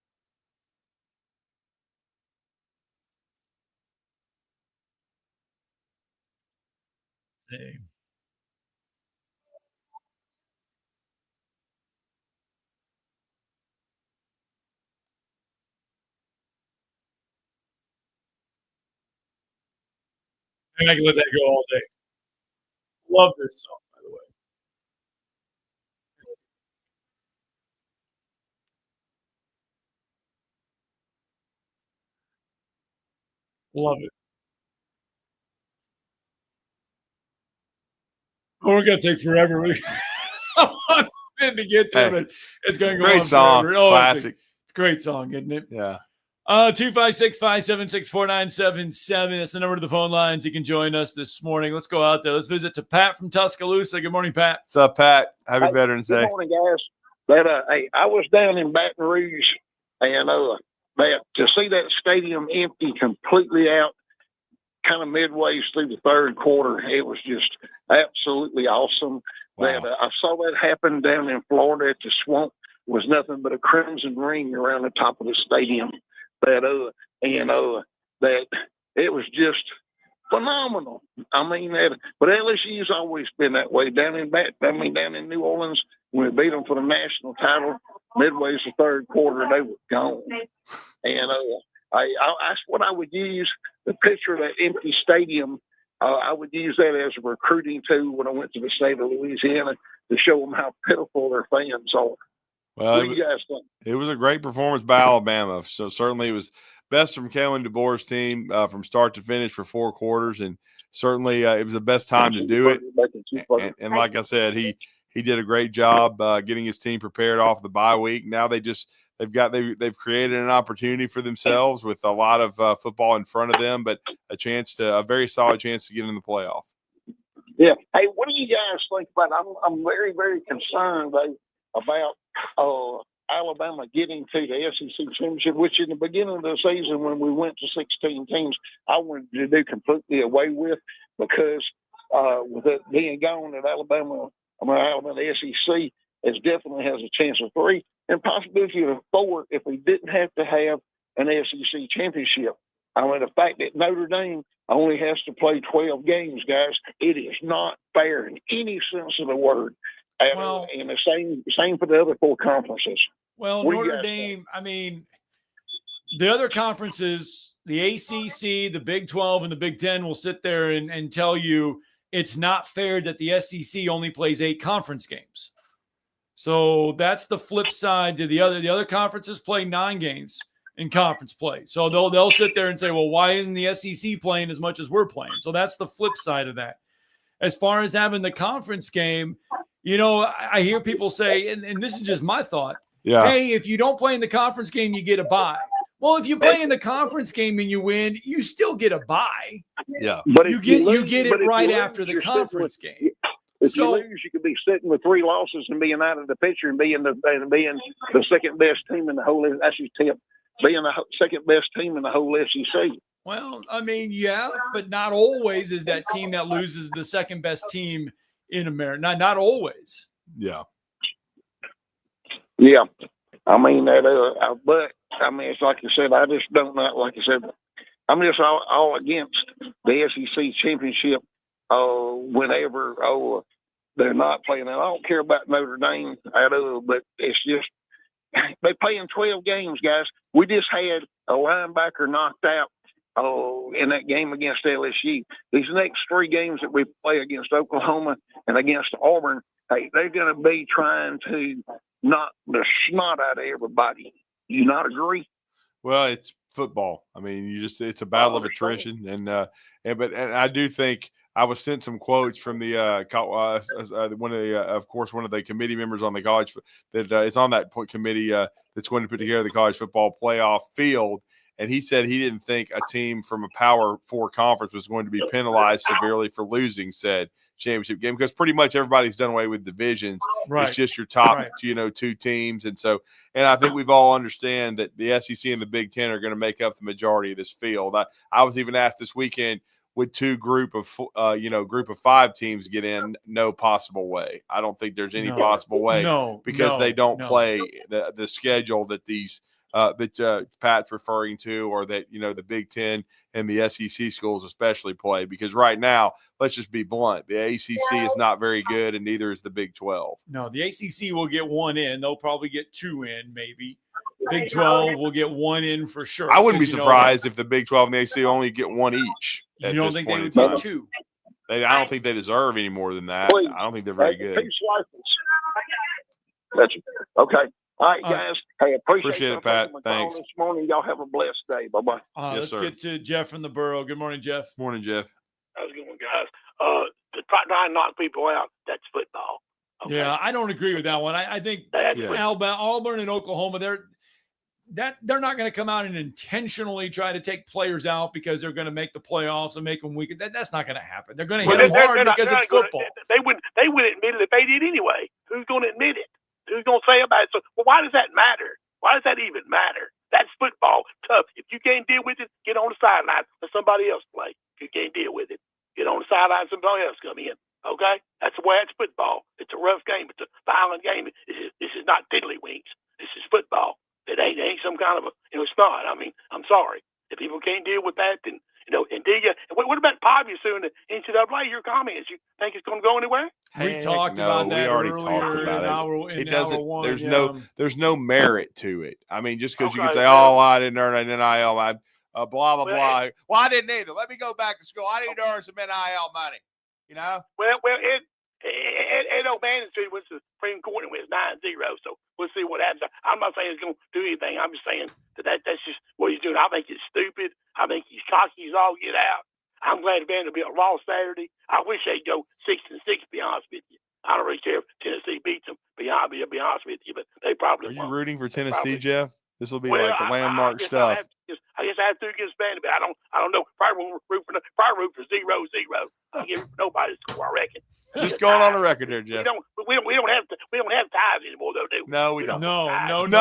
And I can let that go all day. Love this song, by the way. Love it. Oh, we're going to take forever. I want to get to it. It's going to go great on song. forever. Oh, Classic. It's a great song, isn't it? Yeah. 256-576-4977. That's the number to the phone lines. You can join us this morning. Let's go out there. Let's visit to Pat from Tuscaloosa. Good morning, Pat. What's up, Pat? Happy Veterans Day. Good morning, guys. But, hey, I was down in Baton Rouge And that to see that stadium empty completely out, kind of midway through the third quarter, it was just absolutely awesome. Wow. That I saw that happen down in Florida at the Swamp. Was nothing but a crimson ring around the top of the stadium. That that it was just phenomenal. I mean, but LSU's always been that way. Down in New Orleans, when we beat them for the national title, midway the third quarter, they were gone. And that's what I would use, the picture of that empty stadium. I would use that as a recruiting tool when I went to the state of Louisiana to show them how pitiful their fans are. Well, What do you guys think? It was a great performance by Alabama. So certainly it was best from Kalen DeBoer's team from start to finish for 4 quarters, and certainly it was the best time to do it. And like I said, he did a great job getting his team prepared off the bye week. Now they've created an opportunity for themselves with a lot of football in front of them, but a very solid chance to get in the playoff. Yeah. Hey, what do you guys think about? I'm very, very concerned about Alabama getting to the SEC championship, which in the beginning of the season when we went to 16 teams, I wanted to do completely away with, because with it being gone at Alabama, the SEC definitely has a chance of 3 and possibility of 4 if we didn't have to have an SEC championship. I mean, the fact that Notre Dame only has to play 12 games, guys, it is not fair in any sense of the word. And the same for the other 4 conferences. Well, Notre Dame, I mean, the other conferences, the ACC, the Big 12, and the Big 10 will sit there and tell you it's not fair that the SEC only plays 8 conference games. So that's the flip side to the other conferences play 9 games in conference play. So they'll sit there and say, well, why isn't the SEC playing as much as we're playing? So that's the flip side of that. As far as having the conference game, you know, I hear people say, and this is just my thought, hey, if you don't play in the conference game, you get a bye. Well, if you play in the conference game and you win, you still get a bye. Yeah. But you get it right after the conference game. If you lose, you could be sitting with 3 losses and being out of the picture and being the second best team in the whole SEC, being the second best team in the whole SEC. Well, I mean, yeah, but not always is that team that loses the second best team in America. Not always. Yeah. Yeah. I mean, but I mean, it's like you said, I just don't know. Like I said, I'm just all against the SEC championship whenever they're not playing. And I don't care about Notre Dame at all, but it's just they play in 12 games, guys. We just had a linebacker knocked out in that game against LSU. These next 3 games that we play against Oklahoma and against Auburn, hey, they're going to be trying to knock the snot out of everybody. You not agree? Well, it's football. I mean, it's a battle of attrition, and I do think I was sent some quotes from the one of the committee members on the college that is on that committee that's going to put together the college football playoff field. And he said he didn't think a team from a Power 4 conference was going to be penalized severely for losing said championship game, because pretty much everybody's done away with divisions. Right. It's just your top, 2 teams. And I think we've all understand that the SEC and the Big Ten are going to make up the majority of this field. I was even asked this weekend, would 2 group of 5 teams get in? No possible way. I don't think there's any possible way. Because they don't play the schedule that these that Pat's referring to, or that the Big Ten and the SEC schools especially play. Because right now, let's just be blunt, the ACC is not very good, and neither is the Big 12. No, the ACC will get 1 in. They'll probably get 2 in, maybe. Big 12 will get 1 in for sure. I wouldn't be surprised if the Big 12 and the ACC only get 1 each. You don't think they would get 2? I don't think they deserve any more than that. I don't think they're very good. That's okay. All right, guys. Hey, appreciate it, Pat. Thanks. This morning, y'all have a blessed day. Bye-bye. Let's get to Jeff from the Borough. Good morning, Jeff. Morning, Jeff. How's it going, guys? To try and knock people out, that's football. Okay? Yeah, I don't agree with that one. I think Alabama, Auburn, and Oklahoma, they're not going to come out and intentionally try to take players out because they're going to make the playoffs and make them weak. That's not going to happen. They're going to hit them hard because it's football. They wouldn't admit it if they did anyway. Who's going to admit it? Who's going to say about it? So, why does that matter? Why does that even matter? That's football. Tough. If you can't deal with it, get on the sideline. Let somebody else play. If you can't deal with it, get on the sideline. Somebody else come in. Okay? That's the way it's football. It's a rough game. It's a violent game. This is not tiddlywinks. This is football. It ain't some kind of a, it's not. I mean, I'm sorry. If people can't deal with that, then, and do you, what about Pavia soon, the NCAA, your comments? You think it's going to go anywhere? We talked about that. We already earlier talked about it. It doesn't. One, there's no merit to it. I mean, just because you can Okay, say, "Oh, I didn't earn an NIL, blah blah blah." Well, I didn't either. Let me go back to school. I need to earn some NIL money. Well, Ed O'Bannon went to the Supreme Court and went 9-0. So we'll see what happens. I'm not saying it's going to do anything. I'm just saying that's just what he's doing. I think it's stupid. I think he's cocky as all get out. I'm glad Vanderbilt lost Saturday. I wish they'd go 6-6. Be honest with you. I don't really care if Tennessee beats them. Be honest with you, but they probably. Are you rooting for Tennessee, Jeff? This will be well, like the landmark I stuff. I guess I have to against Vanderbilt. I don't know. Probably root for 0-0. I give nobody to score. I reckon. Just going on the record there, Jeff. We don't have ties anymore, though, do we? No, we don't. No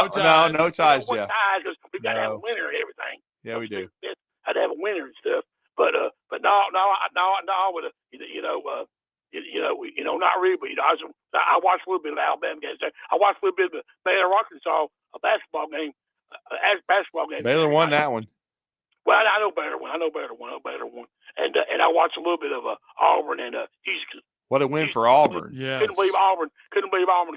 ties. No ties, Jeff. Ties because we've got to have a winner and everything. Yeah, we do. I'd have a winner and stuff, but no, with not really. But I watched a little bit of Alabama games. I watched a little bit of Baylor, Arkansas, a basketball game. Baylor won that one. Well, I know Baylor won. And I watched a little bit of Auburn and Houston. What a win for Auburn. Yeah. Couldn't believe Auburn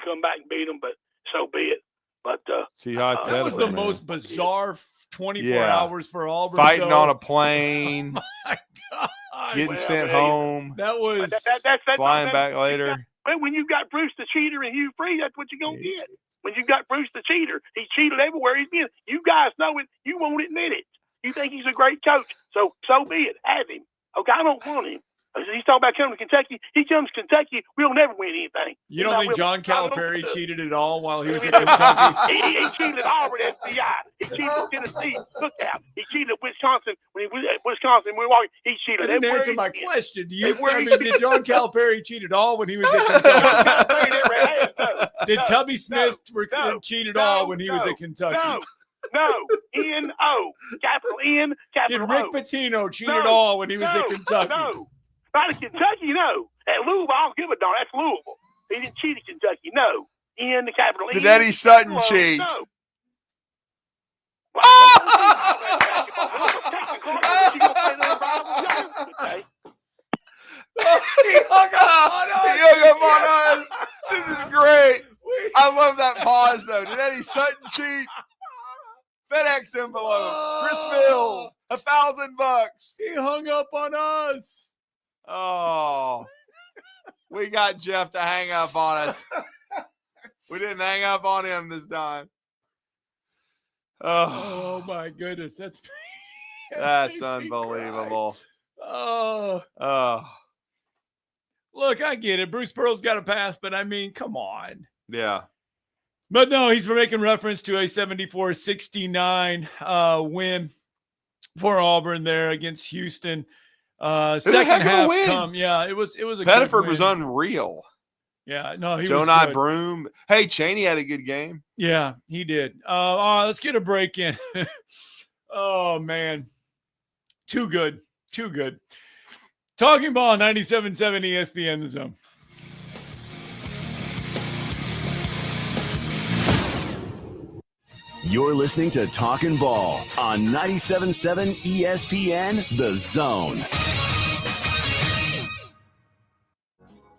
come back and beat them, but so be it. But that was the most bizarre 24 hours for Auburn. Fighting on a plane. My God. Getting sent home. That was flying back later. But when you got Bruce the cheater and Hugh Freeze, that's what you're gonna get. When you got Bruce the cheater, he cheated everywhere he's been. You guys know it. You won't admit it. You think he's a great coach, so be it. Have him. Okay, I don't want him. He's talking about coming to Kentucky. He comes to Kentucky, we'll never win anything. You don't think John Calipari cheated at all while he was at Kentucky? he cheated at Auburn at FCI. He cheated at Tennessee. Look out. He cheated at Wisconsin. When he was at Wisconsin, he cheated I didn't everywhere. answer my question. Did John Calipari cheat at all when he was at Kentucky? Did Tubby Smith cheat at all when he was at Kentucky? No. N-O. Capital N, capital O. Did Rick Pitino cheat at all when he was at Kentucky? No. Not in Kentucky, no. At Louisville, I don't give a darn. That's Louisville. He didn't cheat at Kentucky, no. N, the capital N. Did Eddie Sutton cheat? No. He hung up on us. This is great. I love that pause, though. Did Eddie Sutton cheat? FedEx envelope. Chris Mills. $1,000. He hung up on us. Oh, we got Jeff to hang up on us. We didn't hang up on him this time. Oh my goodness. That's unbelievable. Oh. Look, I get it. Bruce Pearl's got a pass, but I mean, come on. Yeah. But no, he's making reference to a 74-69 win for Auburn there against Houston. Second half come. Yeah, it was a Pettiford was unreal. Yeah, no, he was good. Broom. Hey, Chaney had a good game. Yeah, he did. Let's get a break in. Oh man. Too good. Talking Ball 97.7 ESPN The Zone. You're listening to Talkin' Ball on 97.7 ESPN The Zone.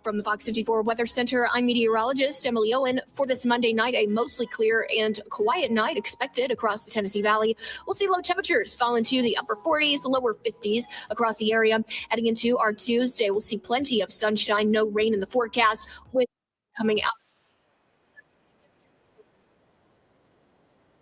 From the Fox 54 Weather Center, I'm meteorologist Emily Owen. For this Monday night, a mostly clear and quiet night expected across the Tennessee Valley. We'll see low temperatures fall into the upper 40s, lower 50s across the area. Heading into our Tuesday, we'll see plenty of sunshine, no rain in the forecast, with coming out.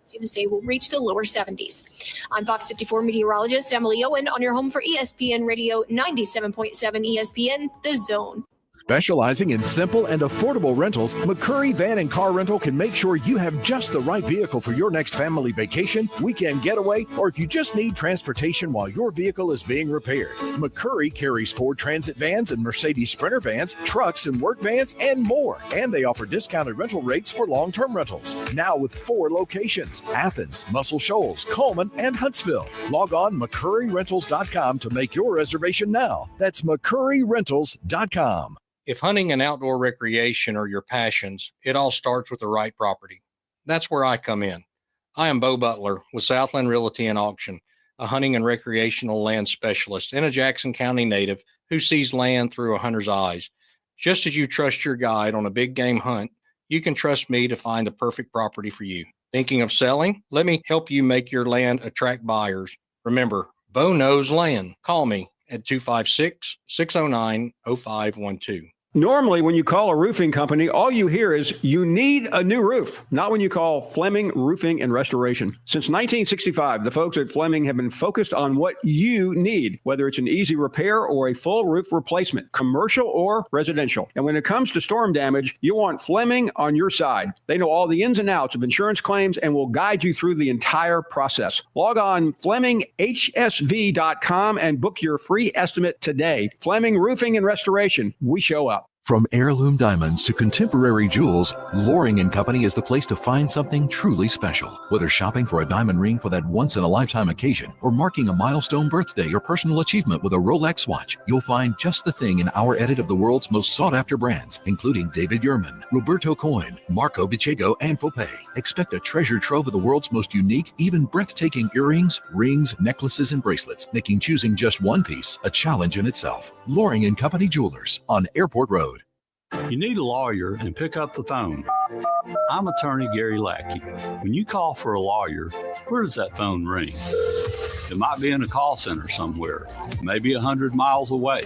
Tuesday will reach the lower 70s. I'm Fox 54 meteorologist Emily Owen on your home for ESPN Radio 97.7 ESPN The Zone. Specializing in simple and affordable rentals, McCurry Van and Car Rental can make sure you have just the right vehicle for your next family vacation, weekend getaway, or if you just need transportation while your vehicle is being repaired. McCurry carries Ford Transit vans and Mercedes Sprinter vans, trucks and work vans, and more. And they offer discounted rental rates for long-term rentals. Now with 4 locations: Athens, Muscle Shoals, Coleman, and Huntsville. Log on McCurryRentals.com to make your reservation now. That's McCurryRentals.com. If hunting and outdoor recreation are your passions, it all starts with the right property. That's where I come in. I am Bo Butler with Southland Realty and Auction, a hunting and recreational land specialist and a Jackson County native who sees land through a hunter's eyes. Just as you trust your guide on a big game hunt, you can trust me to find the perfect property for you. Thinking of selling? Let me help you make your land attract buyers. Remember, Bo knows land. Call me at 256-609-0512. Normally, when you call a roofing company, all you hear is you need a new roof. Not when you call Fleming Roofing and Restoration. Since 1965, the folks at Fleming have been focused on what you need, whether it's an easy repair or a full roof replacement, commercial or residential. And when it comes to storm damage, you want Fleming on your side. They know all the ins and outs of insurance claims and will guide you through the entire process. Log on FlemingHSV.com and book your free estimate today. Fleming Roofing and Restoration. We show up. From heirloom diamonds to contemporary jewels, Loring & Company is the place to find something truly special. Whether shopping for a diamond ring for that once-in-a-lifetime occasion or marking a milestone birthday or personal achievement with a Rolex watch, you'll find just the thing in our edit of the world's most sought-after brands, including David Yurman, Roberto Coin, Marco Bicego, and Fopay. Expect a treasure trove of the world's most unique, even breathtaking earrings, rings, necklaces, and bracelets, making choosing just one piece a challenge in itself. Loring & Company Jewelers on Airport Road. You need a lawyer and pick up the phone. I'm attorney Gary Lackey. When you call for a lawyer, where does that phone ring? It might be in a call center somewhere, maybe 100 miles away,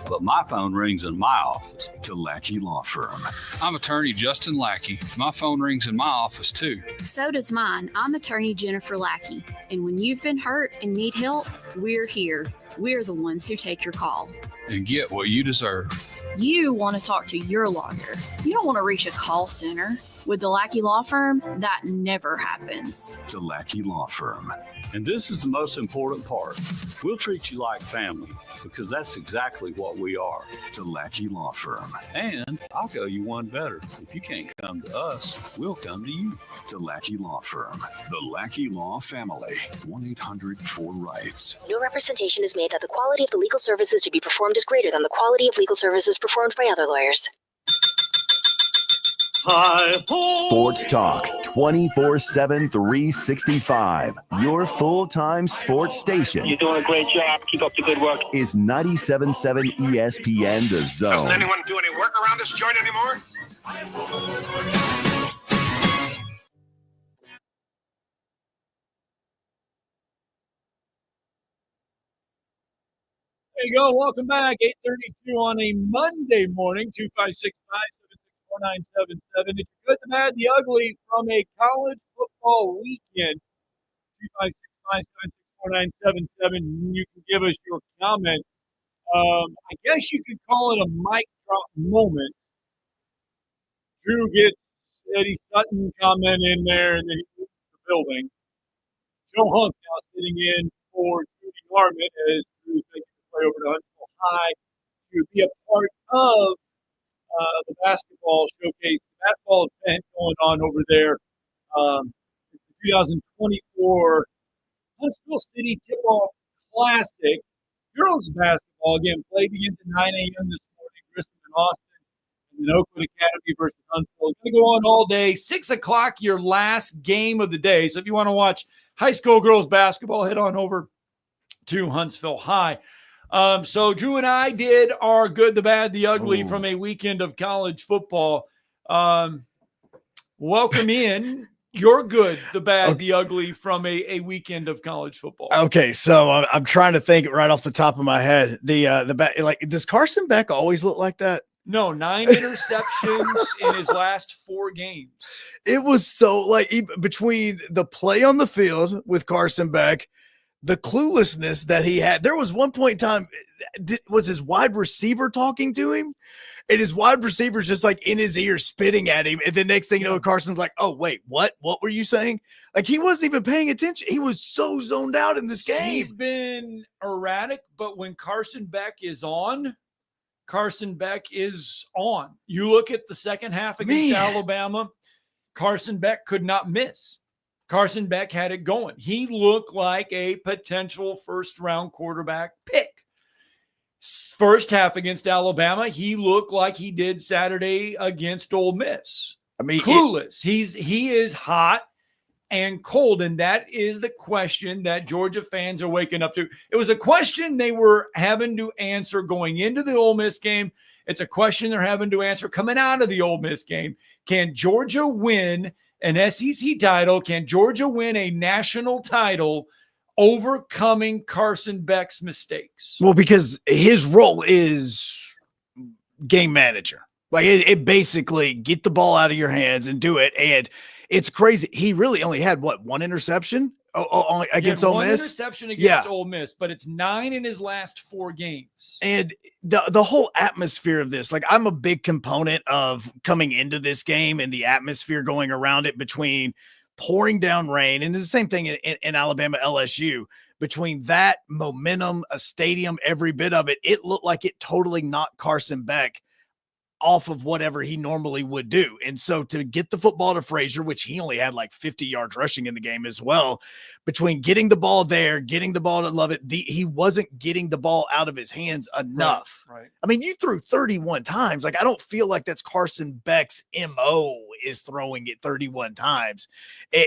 but my phone rings in my office. The Lackey Law Firm. I'm attorney Justin Lackey. My phone rings in my office too. So does mine. I'm attorney Jennifer Lackey. And when you've been hurt and need help, we're here. We're the ones who take your call. And get what you deserve. You want to talk to your lawyer. You don't want to reach a call center. With the Lackey Law Firm, that never happens. The Lackey Law Firm. And this is the most important part. We'll treat you like family because that's exactly what we are. The Lackey Law Firm. And I'll go you one better. If you can't come to us, we'll come to you. The Lackey Law Firm. The Lackey Law Family. 1-800-4RIGHTS. No representation is made that the quality of the legal services to be performed is greater than the quality of legal services performed by other lawyers. Sports Talk 24/7, 365. Your full-time sports station. You're doing a great job. Keep up the good work. Is 97.7 ESPN The Zone. Doesn't anyone do any work around this joint anymore? There you go. Welcome back. 8:32 on a Monday morning. 256-576-4977. It's good, the bad, the ugly from a college football weekend. 256-576-4977. You can give us your comment. I guess you could call it a mic drop moment. Drew gets Eddie Sutton comment in there, and then he moves the building. Joe Hunk now sitting in for Drew DeArmond as Drew's making the play over to Huntsville High to be a part of the basketball showcase, the basketball event going on over there. The 2024 Huntsville City Tip-Off Classic. Girls basketball, again, play begins at 9 a.m. this morning. Grissom and Austin, and then Oakwood Academy versus Huntsville. It's going to go on all day. 6 o'clock, your last game of the day. So if you want to watch high school girls basketball, head on over to Huntsville High. So Drew and I did our good, the bad, the ugly from a weekend of college football. Welcome in your good, the bad, the ugly from a weekend of college football. Okay, so I'm trying to think right off the top of my head. Does Carson Beck always look like that? No, 9 interceptions in his last 4 games. It was so between the play on the field with Carson Beck, the cluelessness that he had. There was one point in time, was his wide receiver talking to him? And his wide receiver's just like in his ear spitting at him. And the next thing you know, Carson's like, oh, wait, what? What were you saying? Like, he wasn't even paying attention. He was so zoned out in this game. He's been erratic, but when Carson Beck is on, Carson Beck is on. You look at the second half against Alabama, Carson Beck could not miss. Carson Beck had it going. He looked like a potential first-round quarterback pick. First half against Alabama, he looked like he did Saturday against Ole Miss. I mean, clueless. He is hot and cold, and that is the question that Georgia fans are waking up to. It was a question they were having to answer going into the Ole Miss game. It's a question they're having to answer coming out of the Ole Miss game. Can Georgia win an SEC title? Can Georgia win a national title overcoming Carson Beck's mistakes? Well, because his role is game manager. Like, it basically get the ball out of your hands and do it. And it's crazy. He really only had, one interception against Ole Miss? One interception against Ole Miss, but it's 9 in his last 4 games. And the whole atmosphere of this, like, I'm a big component of coming into this game and the atmosphere going around it between pouring down rain. And it's the same thing in Alabama LSU. Between that momentum, a stadium, every bit of it, it looked like it totally knocked Carson Beck off of whatever he normally would do. And so to get the football to Frazier, which he only had like 50 yards rushing in the game as well, between getting the ball there, getting the ball to Lovett, he wasn't getting the ball out of his hands enough. Right. I mean, you threw 31 times. Like, I don't feel like that's Carson Beck's MO is throwing it 31 times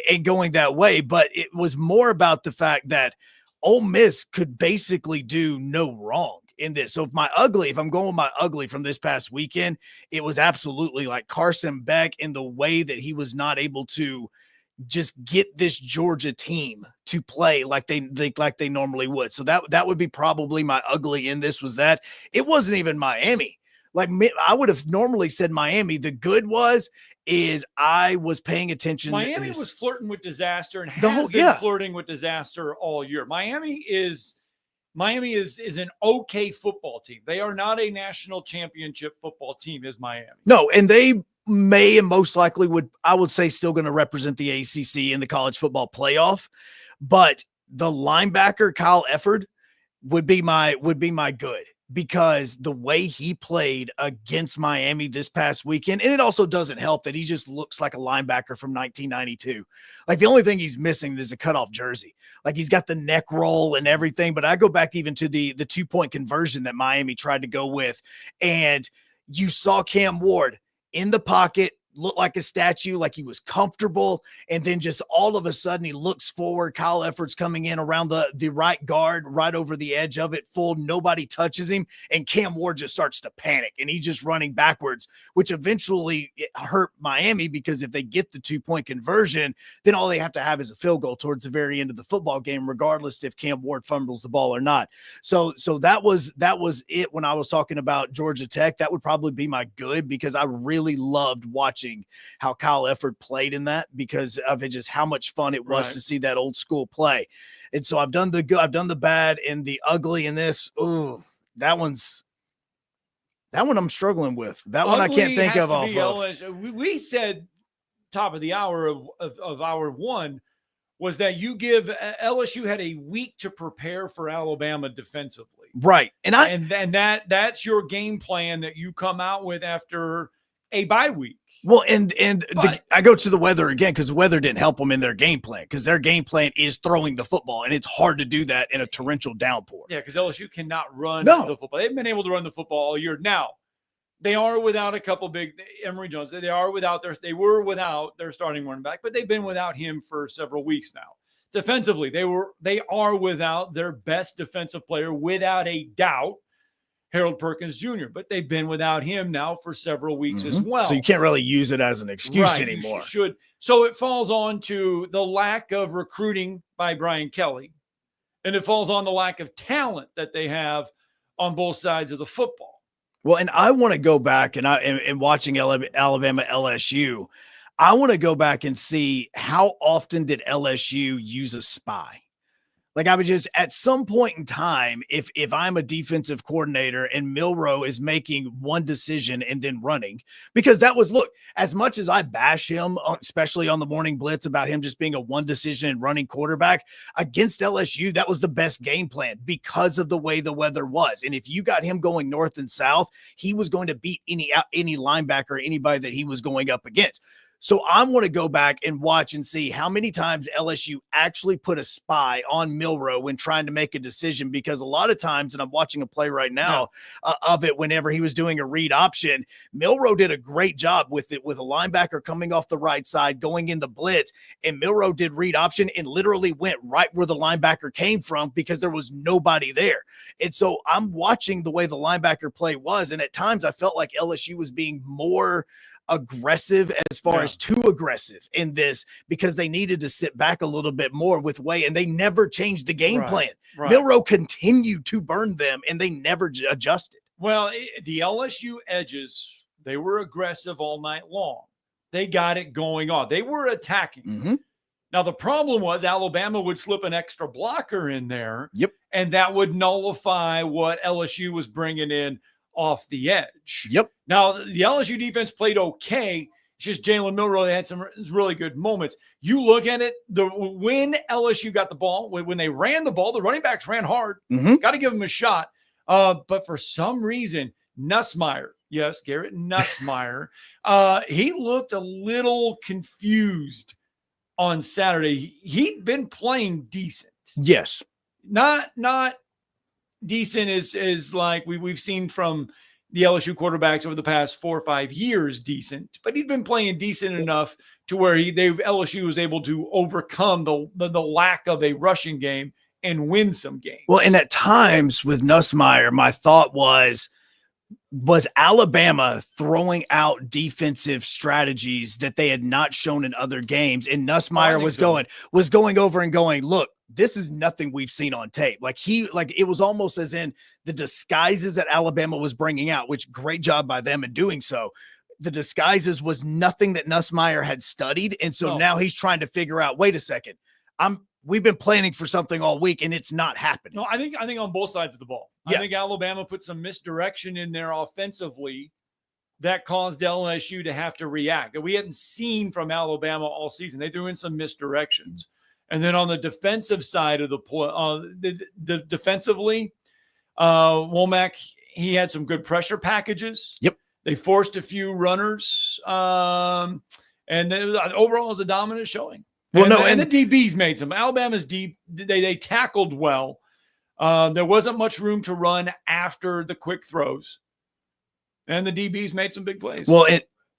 and going that way. But it was more about the fact that Ole Miss could basically do no wrong in this. So if I'm going with my ugly from this past weekend, it was absolutely like Carson Beck in the way that he was not able to just get this Georgia team to play like they normally would. So that would be probably my ugly in this, was that it wasn't even Miami. Like, I would have normally said Miami. The good is I was paying attention. Miami was flirting with disaster and has been flirting with disaster all year. Miami is an okay football team. They are not a national championship football team, is Miami. No, and they may and most likely I would say still going to represent the ACC in the college football playoff. But the linebacker Kyle Efford would be my good, because the way he played against Miami this past weekend, and it also doesn't help that he just looks like a linebacker from 1992. Like, the only thing he's missing is a cutoff jersey. Like, he's got the neck roll and everything, but I go back even to the 2-point conversion that Miami tried to go with, and you saw Cam Ward in the pocket, looked like a statue, like he was comfortable, and then just all of a sudden he looks forward. Kyle Effort's coming in around the right guard, right over the edge of it, full. Nobody touches him, and Cam Ward just starts to panic, and he's just running backwards, which eventually hurt Miami, because if they get the 2-point conversion, then all they have to have is a field goal towards the very end of the football game, regardless if Cam Ward fumbles the ball or not. So that was it. When I was talking about Georgia Tech, that would probably be my good, because I really loved watching how Kyle Efford played in that, because of it, just how much fun it was to see that old school play. And so I've done the good, I've done the bad, and the ugly in this. Ooh, that one I'm struggling with. That one I can't think of off of. We said top of the hour of hour one was that you give LSU had a week to prepare for Alabama defensively. Right. And that's your game plan that you come out with after a bye week. Well, I go to the weather again, because the weather didn't help them in their game plan, because their game plan is throwing the football, and it's hard to do that in a torrential downpour. Yeah, because LSU cannot run the football. They've been able to run the football all year. Now, they are without a couple big Emory Jones. They were without their starting running back, but they've been without him for several weeks now. Defensively, they are without their best defensive player, without a doubt, Harold Perkins Jr., but they've been without him now for several weeks as well. So you can't really use it as an excuse anymore. You should. So it falls on to the lack of recruiting by Brian Kelly, and it falls on the lack of talent that they have on both sides of the football. Well, and I want to go back, and watching Alabama LSU, I want to go back and see how often did LSU use a spy. Like I would just at some point in time, if I'm a defensive coordinator and Milroe is making one decision and then running, because that was look, as much as I bash him, especially on the morning blitz about him just being a one decision and running quarterback against LSU, that was the best game plan because of the way the weather was. And if you got him going north and south, he was going to beat any linebacker, anybody that he was going up against. So I'm going to go back and watch and see how many times LSU actually put a spy on Milroe when trying to make a decision, because a lot of times, and I'm watching a play right now of it, whenever he was doing a read option, Milroe did a great job with it, with a linebacker coming off the right side, going in the blitz, and Milroe did read option and literally went right where the linebacker came from because there was nobody there. And so I'm watching the way the linebacker play was, and at times I felt like LSU was being more aggressive as far as too aggressive in this because they needed to sit back a little bit more with Way, and they never changed the game plan. Milroe continued to burn them and they never adjusted. Well, the LSU edges, they were aggressive all night long. They got it going on. They were attacking. Now, the problem was Alabama would slip an extra blocker in there. And that would nullify what LSU was bringing in off the edge. Now, the LSU defense played okay. It's just Jalen Milroe had some really good moments. You look at it, when LSU got the ball, when they ran the ball, the running backs ran hard. Got to give them a shot. But for some reason, Nussmeier, yes, Garrett Nussmeier, he looked a little confused on Saturday. He'd been playing decent. Yes. Not decent is like we've seen from the LSU quarterbacks over the past 4 or 5 years, decent, but he'd been playing decent enough to where LSU was able to overcome the lack of a rushing game and win some games. Well, and at times with Nussmeier, my thought was Alabama throwing out defensive strategies that they had not shown in other games, and Nussmeier was going over and going, look, this is nothing we've seen on tape. Like it was almost as in the disguises that Alabama was bringing out, which great job by them in doing so. The disguises was nothing that Nussmeier had studied. And so now he's trying to figure out, wait a second, we've been planning for something all week and it's not happening. No, I think on both sides of the ball. I think Alabama put some misdirection in there offensively that caused LSU to have to react that we hadn't seen from Alabama all season. They threw in some misdirections. And then on the defensive side of the play, defensively, Womack, he had some good pressure packages. They forced a few runners. And overall, it was a dominant showing. And the DBs made some. Alabama's deep, they tackled well. There wasn't much room to run after the quick throws. And the DBs made some big plays. Well,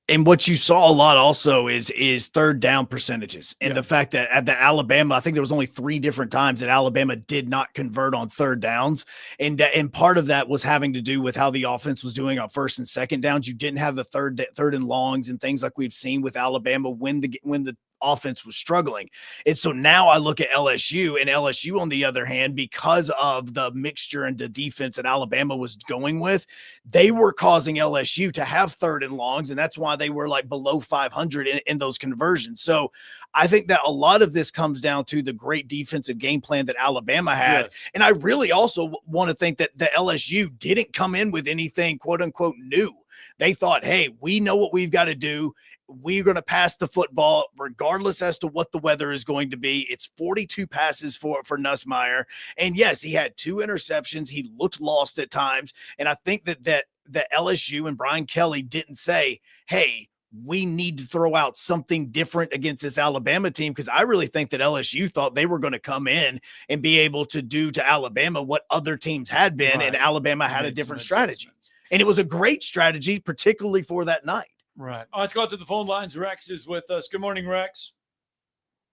and what you saw a lot also is third down percentages, and the fact that at the Alabama, I think there was only 3 different times that Alabama did not convert on third downs. And part of that was having to do with how the offense was doing on first and second downs. You didn't have the third and longs and things like we've seen with Alabama when the offense was struggling. And so now I look at LSU, and LSU on the other hand, because of the mixture and the defense that Alabama was going with, they were causing LSU to have third and longs. And that's why they were like below 500 in those conversions. So I think that a lot of this comes down to the great defensive game plan that Alabama had. And I really also want to think that the LSU didn't come in with anything quote unquote new. They thought, hey, we know what we've got to do. We're going to pass the football regardless as to what the weather is going to be. It's 42 passes for Nussmeier. And yes, he had 2 interceptions. He looked lost at times. And I think that LSU and Brian Kelly didn't say, hey, we need to throw out something different against this Alabama team, because I really think that LSU thought they were going to come in and be able to do to Alabama what other teams had been, and Alabama had a different strategy. And it was a great strategy, particularly for that night. Right. Let's go out to the phone lines. Rex is with us. Good morning, Rex.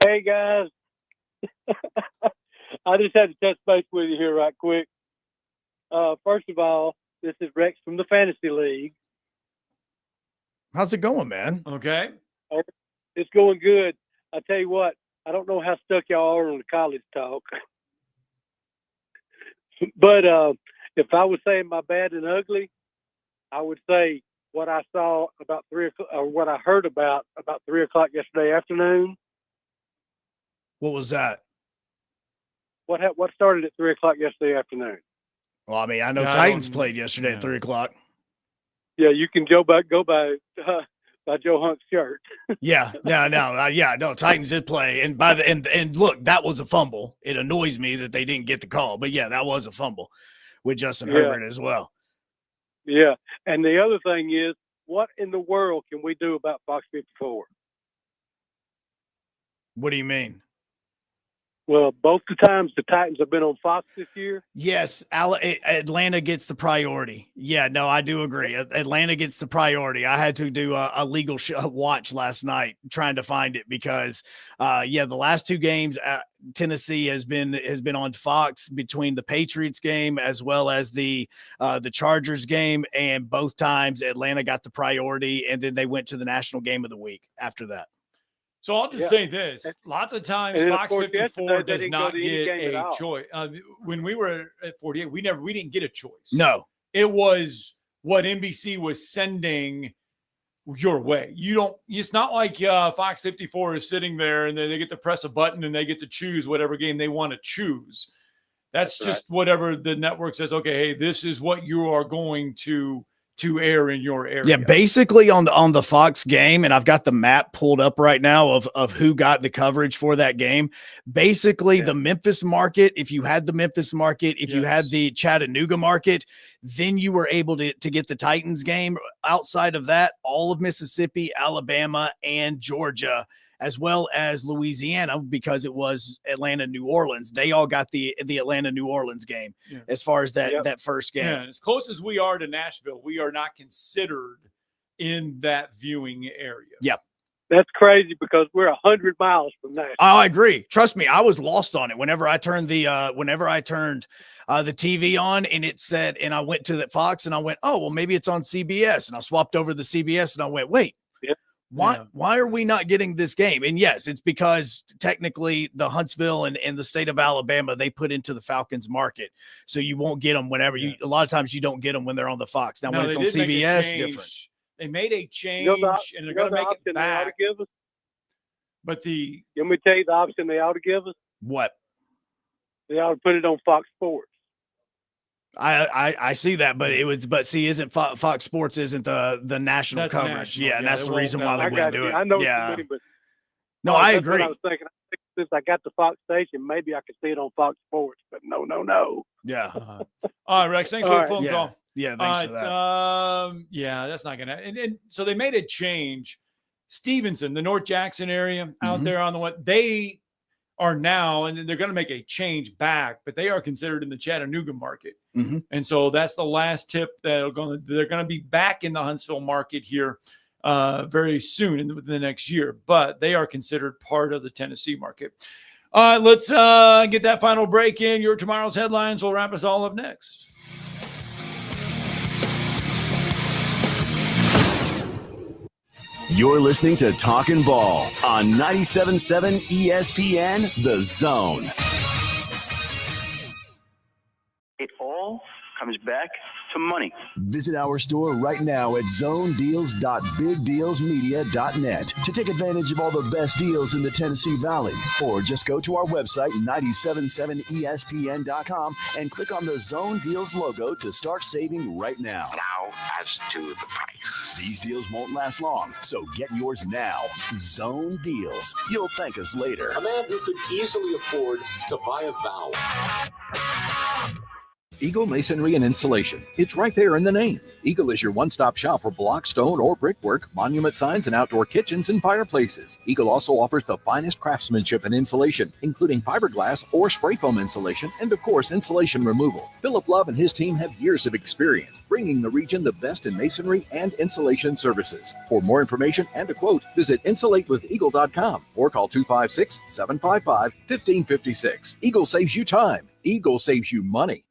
Hey, guys. I just had to touch base with you here right quick. First of all, this is Rex from the Fantasy League. How's it going, man? Okay. It's going good. I tell you what, I don't know how stuck y'all are on the college talk. But if I was saying my bad and ugly, I would say what I saw about 3 o'clock, or what I heard about 3 o'clock yesterday afternoon. What was that? What started at 3:00 yesterday afternoon? Well, I mean, I know Yeah, Titans played yesterday at 3:00. Yeah, you can go by Joe Hunt's shirt. Yeah, no. Titans did play, and and look, that was a fumble. It annoys me that they didn't get the call, but yeah, that was a fumble with Justin Herbert as well. Yeah, and the other thing is, what in the world can we do about Fox 54? What do you mean? Well, both the times the Titans have been on Fox this year. Yes, Atlanta gets the priority. Yeah, no, I do agree. Atlanta gets the priority. I had to do a legal watch last night trying to find it because, the last two games, Tennessee has been on Fox between the Patriots game as well as the Chargers game, and both times Atlanta got the priority, and then they went to the national game of the week after that. So I'll just say this. Lots of times Fox 54 does not get a choice. When we were at 48, we didn't get a choice. No. It was what NBC was sending your way. It's not like Fox 54 is sitting there and they get to press a button and they get to choose whatever game they want to choose. That's just whatever the network says, okay, hey, this is what you are going to air in your area. Yeah, basically on the Fox game, and I've got the map pulled up right now of who got the coverage for that game. Basically, the Memphis market, if you had the Memphis market, if you had the Chattanooga market, then you were able to get the Titans game. Outside of that, all of Mississippi, Alabama, and Georgia, as well as Louisiana, because it was Atlanta, New Orleans. They all got the Atlanta, New Orleans game as far as that first game. Yeah, as close as we are to Nashville, we are not considered in that viewing area. Yep. That's crazy because we're 100 miles from Nashville. I agree. Trust me, I was lost on it whenever I turned the TV on and it said, and I went to the Fox and I went, oh, well, maybe it's on CBS. And I swapped over to the CBS and I went, wait. Why are we not getting this game? And yes, it's because technically the Huntsville and the state of Alabama, they put into the Falcons market. So you won't get them whenever a lot of times you don't get them when they're on the Fox. Now, when it's on CBS, different. They made a change and they're going to make it back. But let me tell you the option they ought to give us. What? They ought to put it on Fox Sports. I see that, but isn't Fox Sports isn't the national coverage? National. And that's the reason why they wouldn't do it. I know what you mean, but no, I agree. What I was thinking. Since I got the Fox station, maybe I could see it on Fox Sports, but no. Yeah. All right, Rex. Thanks for the phone call. Yeah, thanks for that. That's not gonna. And so they made a change. Stevenson, the North Jackson area out there on the what they are now, and they're going to make a change back, but they are considered in the Chattanooga market. And so that's the last tip that they're going to be back in the Huntsville market here very soon in the next year, but they are considered part of the Tennessee market. All right, let's get that final break in. Your tomorrow's headlines will wrap us all up next. You're listening to Talkin' Ball on 97.7 ESPN, The Zone. It all comes back to money. Visit our store right now at zonedeals.bigdealsmedia.net to take advantage of all the best deals in the Tennessee Valley. Or just go to our website, 977ESPN.com, and click on the Zone Deals logo to start saving right now. Now, as to the price. These deals won't last long, so get yours now. Zone Deals. You'll thank us later. A man who could easily afford to buy a vowel. Eagle Masonry and Installation. It's right there in the name. Eagle is your one-stop shop for block, stone, or brickwork, monument signs, and outdoor kitchens and fireplaces. Eagle also offers the finest craftsmanship and insulation, including fiberglass or spray foam insulation, and of course, insulation removal. Philip Love and his team have years of experience, bringing the region the best in masonry and insulation services. For more information and a quote, visit insulatewitheagle.com or call 256-755-1556. Eagle saves you time. Eagle saves you money.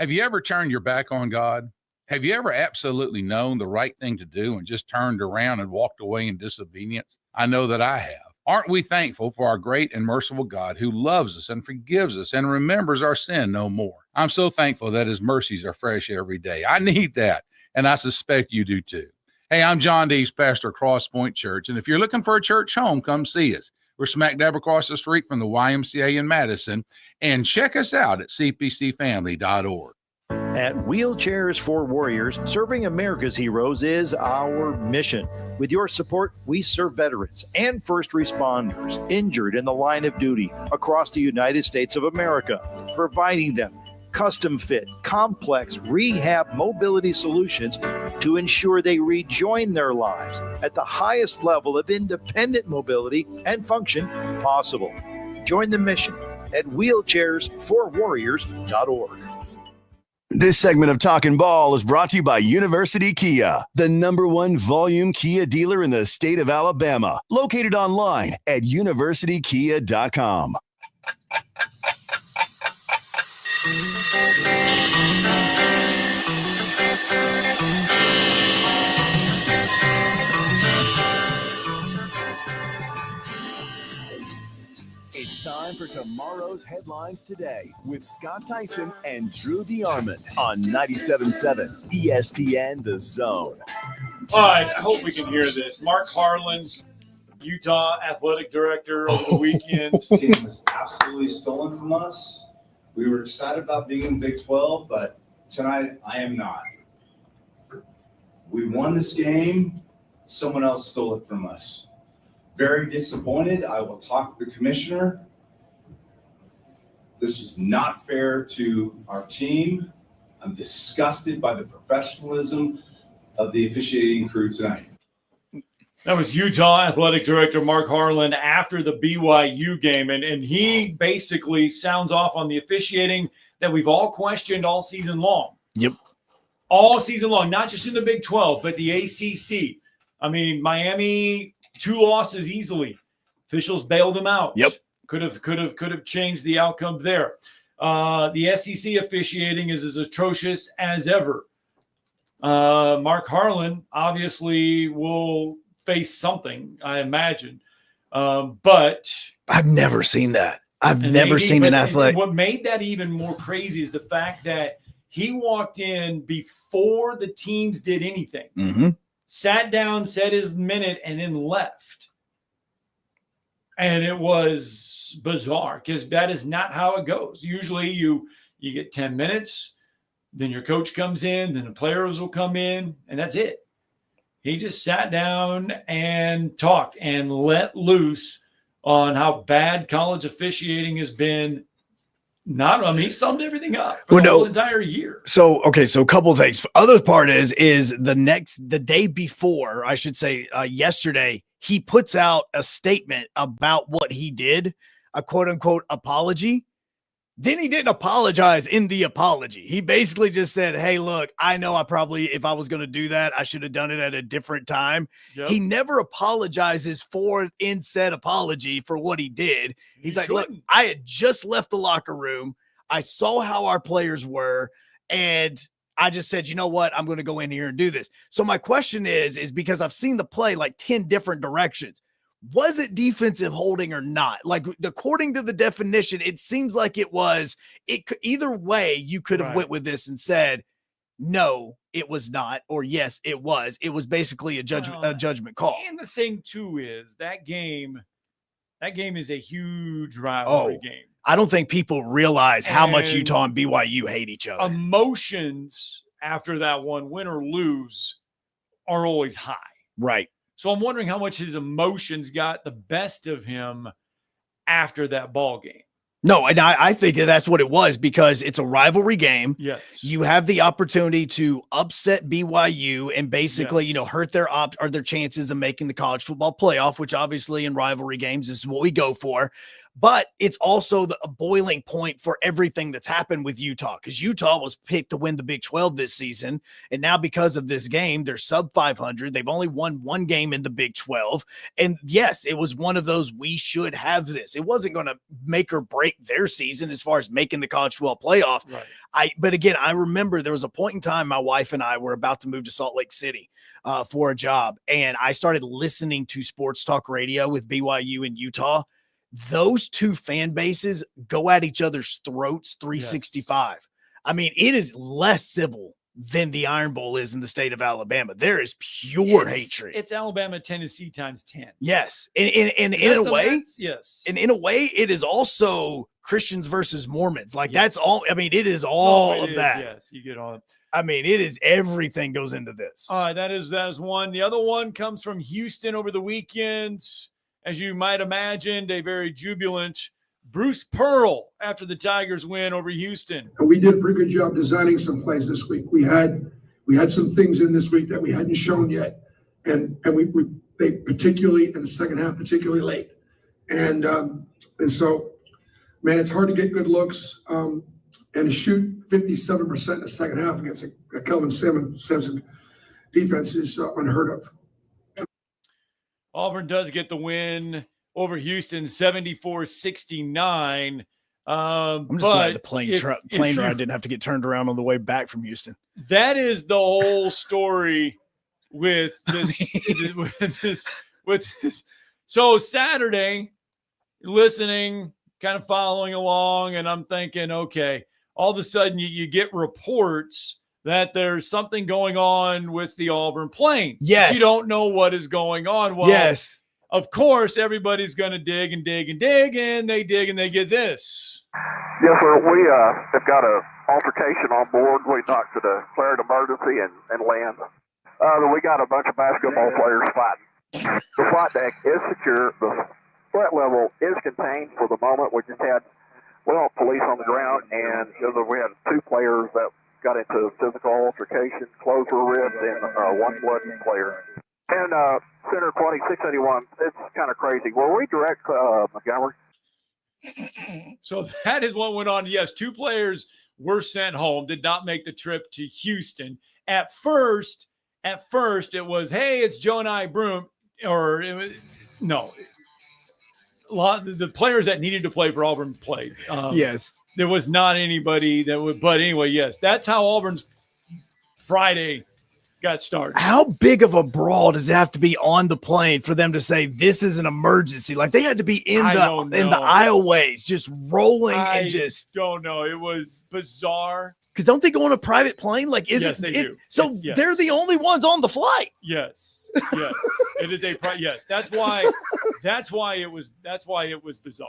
Have you ever turned your back on God? Have you ever absolutely known the right thing to do and just turned around and walked away in disobedience? I know that I have. Aren't we thankful for our great and merciful God who loves us and forgives us and remembers our sin no more? I'm so thankful that his mercies are fresh every day. I need that, and I suspect you do too. Hey, I'm John Dees, pastor of Cross Point Church, and if you're looking for a church home, come see us. We're smack dab across the street from the YMCA in Madison. And check us out at cpcfamily.org. At Wheelchairs for Warriors, serving America's heroes is our mission. With your support, we serve veterans and first responders injured in the line of duty across the United States of America, providing them custom fit, complex rehab mobility solutions to ensure they rejoin their lives at the highest level of independent mobility and function possible. Join the mission at wheelchairsforwarriors.org. This segment of Talkin' Ball is brought to you by University Kia, the #1 volume Kia dealer in the state of Alabama, located online at universitykia.com. It's time for tomorrow's headlines today with Scott Tyson and Drew DeArmond on 97.7 ESPN The Zone. All right, I hope we can hear this. Mark Harlan, Utah athletic director over the weekend. The game was absolutely stolen from us. We were excited about being in the Big 12, but tonight I am not. We won this game. Someone else stole it from us. Very disappointed. I will talk to the commissioner. This was not fair to our team. I'm disgusted by the professionalism of the officiating crew tonight. That was Utah athletic director Mark Harlan after the BYU game. And he basically sounds off on the officiating that we've all questioned all season long. Yep. All season long, not just in the Big 12, but the ACC. I mean, Miami, 2 losses easily. Officials bailed them out. Yep. Could have changed the outcome there. The SEC officiating is as atrocious as ever. Mark Harlan obviously will face something, I imagine. But I've never seen that. I've never seen an athletic. What made that even more crazy is the fact that he walked in before the teams did anything. Mm-hmm. Sat down, said his minute, and then left. And it was bizarre because that is not how it goes. Usually you get 10 minutes, then your coach comes in, then the players will come in, and that's it. He just sat down and talked and let loose on how bad college officiating has been. He summed everything up for the whole entire year. So a couple of things. Other part is the day before, I should say, yesterday, he puts out a statement about what he did, a quote unquote apology. Then he didn't apologize in the apology. He basically just said, hey, look, I know if I was going to do that, I should have done it at a different time. Yep. He never apologizes in said apology for what he did. He's like, look, I had just left the locker room. I saw how our players were, and I just said, you know what? I'm going to go in here and do this. So my question is because I've seen the play like 10 different directions. Was it defensive holding or not? Like, according to the definition, it seems like it was. Either way, you could have went with this and said, no, it was not, or yes, it was. It was basically a judgment call. And the thing too is that game is a huge rivalry game. I don't think people realize how much Utah and BYU hate each other. Emotions after that one, win or lose, are always high. Right. So I'm wondering how much his emotions got the best of him after that ball game. No, and I think that's what it was because it's a rivalry game. Yes. You have the opportunity to upset BYU and basically, hurt their chances of making the college football playoff, which obviously in rivalry games is what we go for. But it's also a boiling point for everything that's happened with Utah because Utah was picked to win the Big 12 this season. And now because of this game, they're sub 500. They've only won one game in the Big 12. And yes, it was one of those, we should have this. It wasn't going to make or break their season as far as making the college football playoff. Right. But again, I remember there was a point in time my wife and I were about to move to Salt Lake City for a job. And I started listening to sports talk radio with BYU and Utah. Those two fan bases go at each other's throats 365. Yes. I mean, it is less civil than the Iron Bowl is in the state of Alabama. There is pure hatred. It's Alabama, Tennessee times 10. Yes. And in a way, yes. And in a way, it is also Christians versus Mormons. Like that's all. I mean, it is all of that. Yes, you get all. I mean, it is everything goes into this. All right, that is one. The other one comes from Houston over the weekend. As you might imagine, a very jubilant Bruce Pearl after the Tigers win over Houston. We did a pretty good job designing some plays this week. We had some things in this week that we hadn't shown yet, and they particularly in the second half, particularly late, and so, man, it's hard to get good looks and to shoot 57% in the second half against a Kelvin Sampson defense is unheard of. Auburn does get the win over Houston, 74-69. I'm just glad the plane ride didn't have to get turned around on the way back from Houston. That is the whole story with this. with this. So Saturday, listening, kind of following along, and I'm thinking, okay, all of a sudden you get reports that there's something going on with the Auburn plane. Yes. You don't know what is going on. Well, yes. Of course, everybody's going to dig and dig and dig, and they dig and they get this. Yes, sir. We have got an altercation on board. We knocked to declare an emergency and land. We got a bunch of basketball players fighting. The flight deck is secure. The threat level is contained for the moment. We just had police on the ground, and we had 2 players that got into physical altercation. Clothes were ripped, and one bloody player. And Center 2681, it's kind of crazy. Were we direct Montgomery? So that is what went on. Yes, 2 players were sent home, did not make the trip to Houston. At first it was, hey, it's Joe and I Broom, or it was, no. A lot of the players that needed to play for Auburn played. Yes. There was not anybody that would, but anyway, yes, that's how Auburn's Friday got started. How big of a brawl does it have to be on the plane for them to say this is an emergency? Like they had to be in the aisleways, just rolling and just. Don't know. It was bizarre. Because don't they go on a private plane? Like, yes, they do. So they're the only ones on the flight. Yes. It is yes. That's why it was bizarre.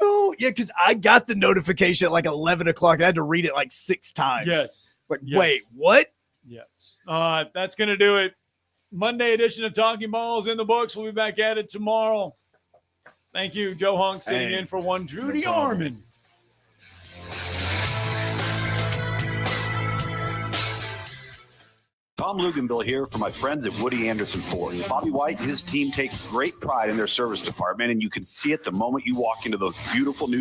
Oh yeah, because I got the notification at like 11 o'clock. I had to read it like 6 times. Yes. Like, wait, what? Yes. That's gonna do it. Monday edition of Talking Ball is in the books. We'll be back at it tomorrow. Thank you, Joe Hunk, sitting in for one Drew DeArmond. Tom Luganbill here for my friends at Woody Anderson Ford. Bobby White and his team take great pride in their service department, and you can see it the moment you walk into those beautiful new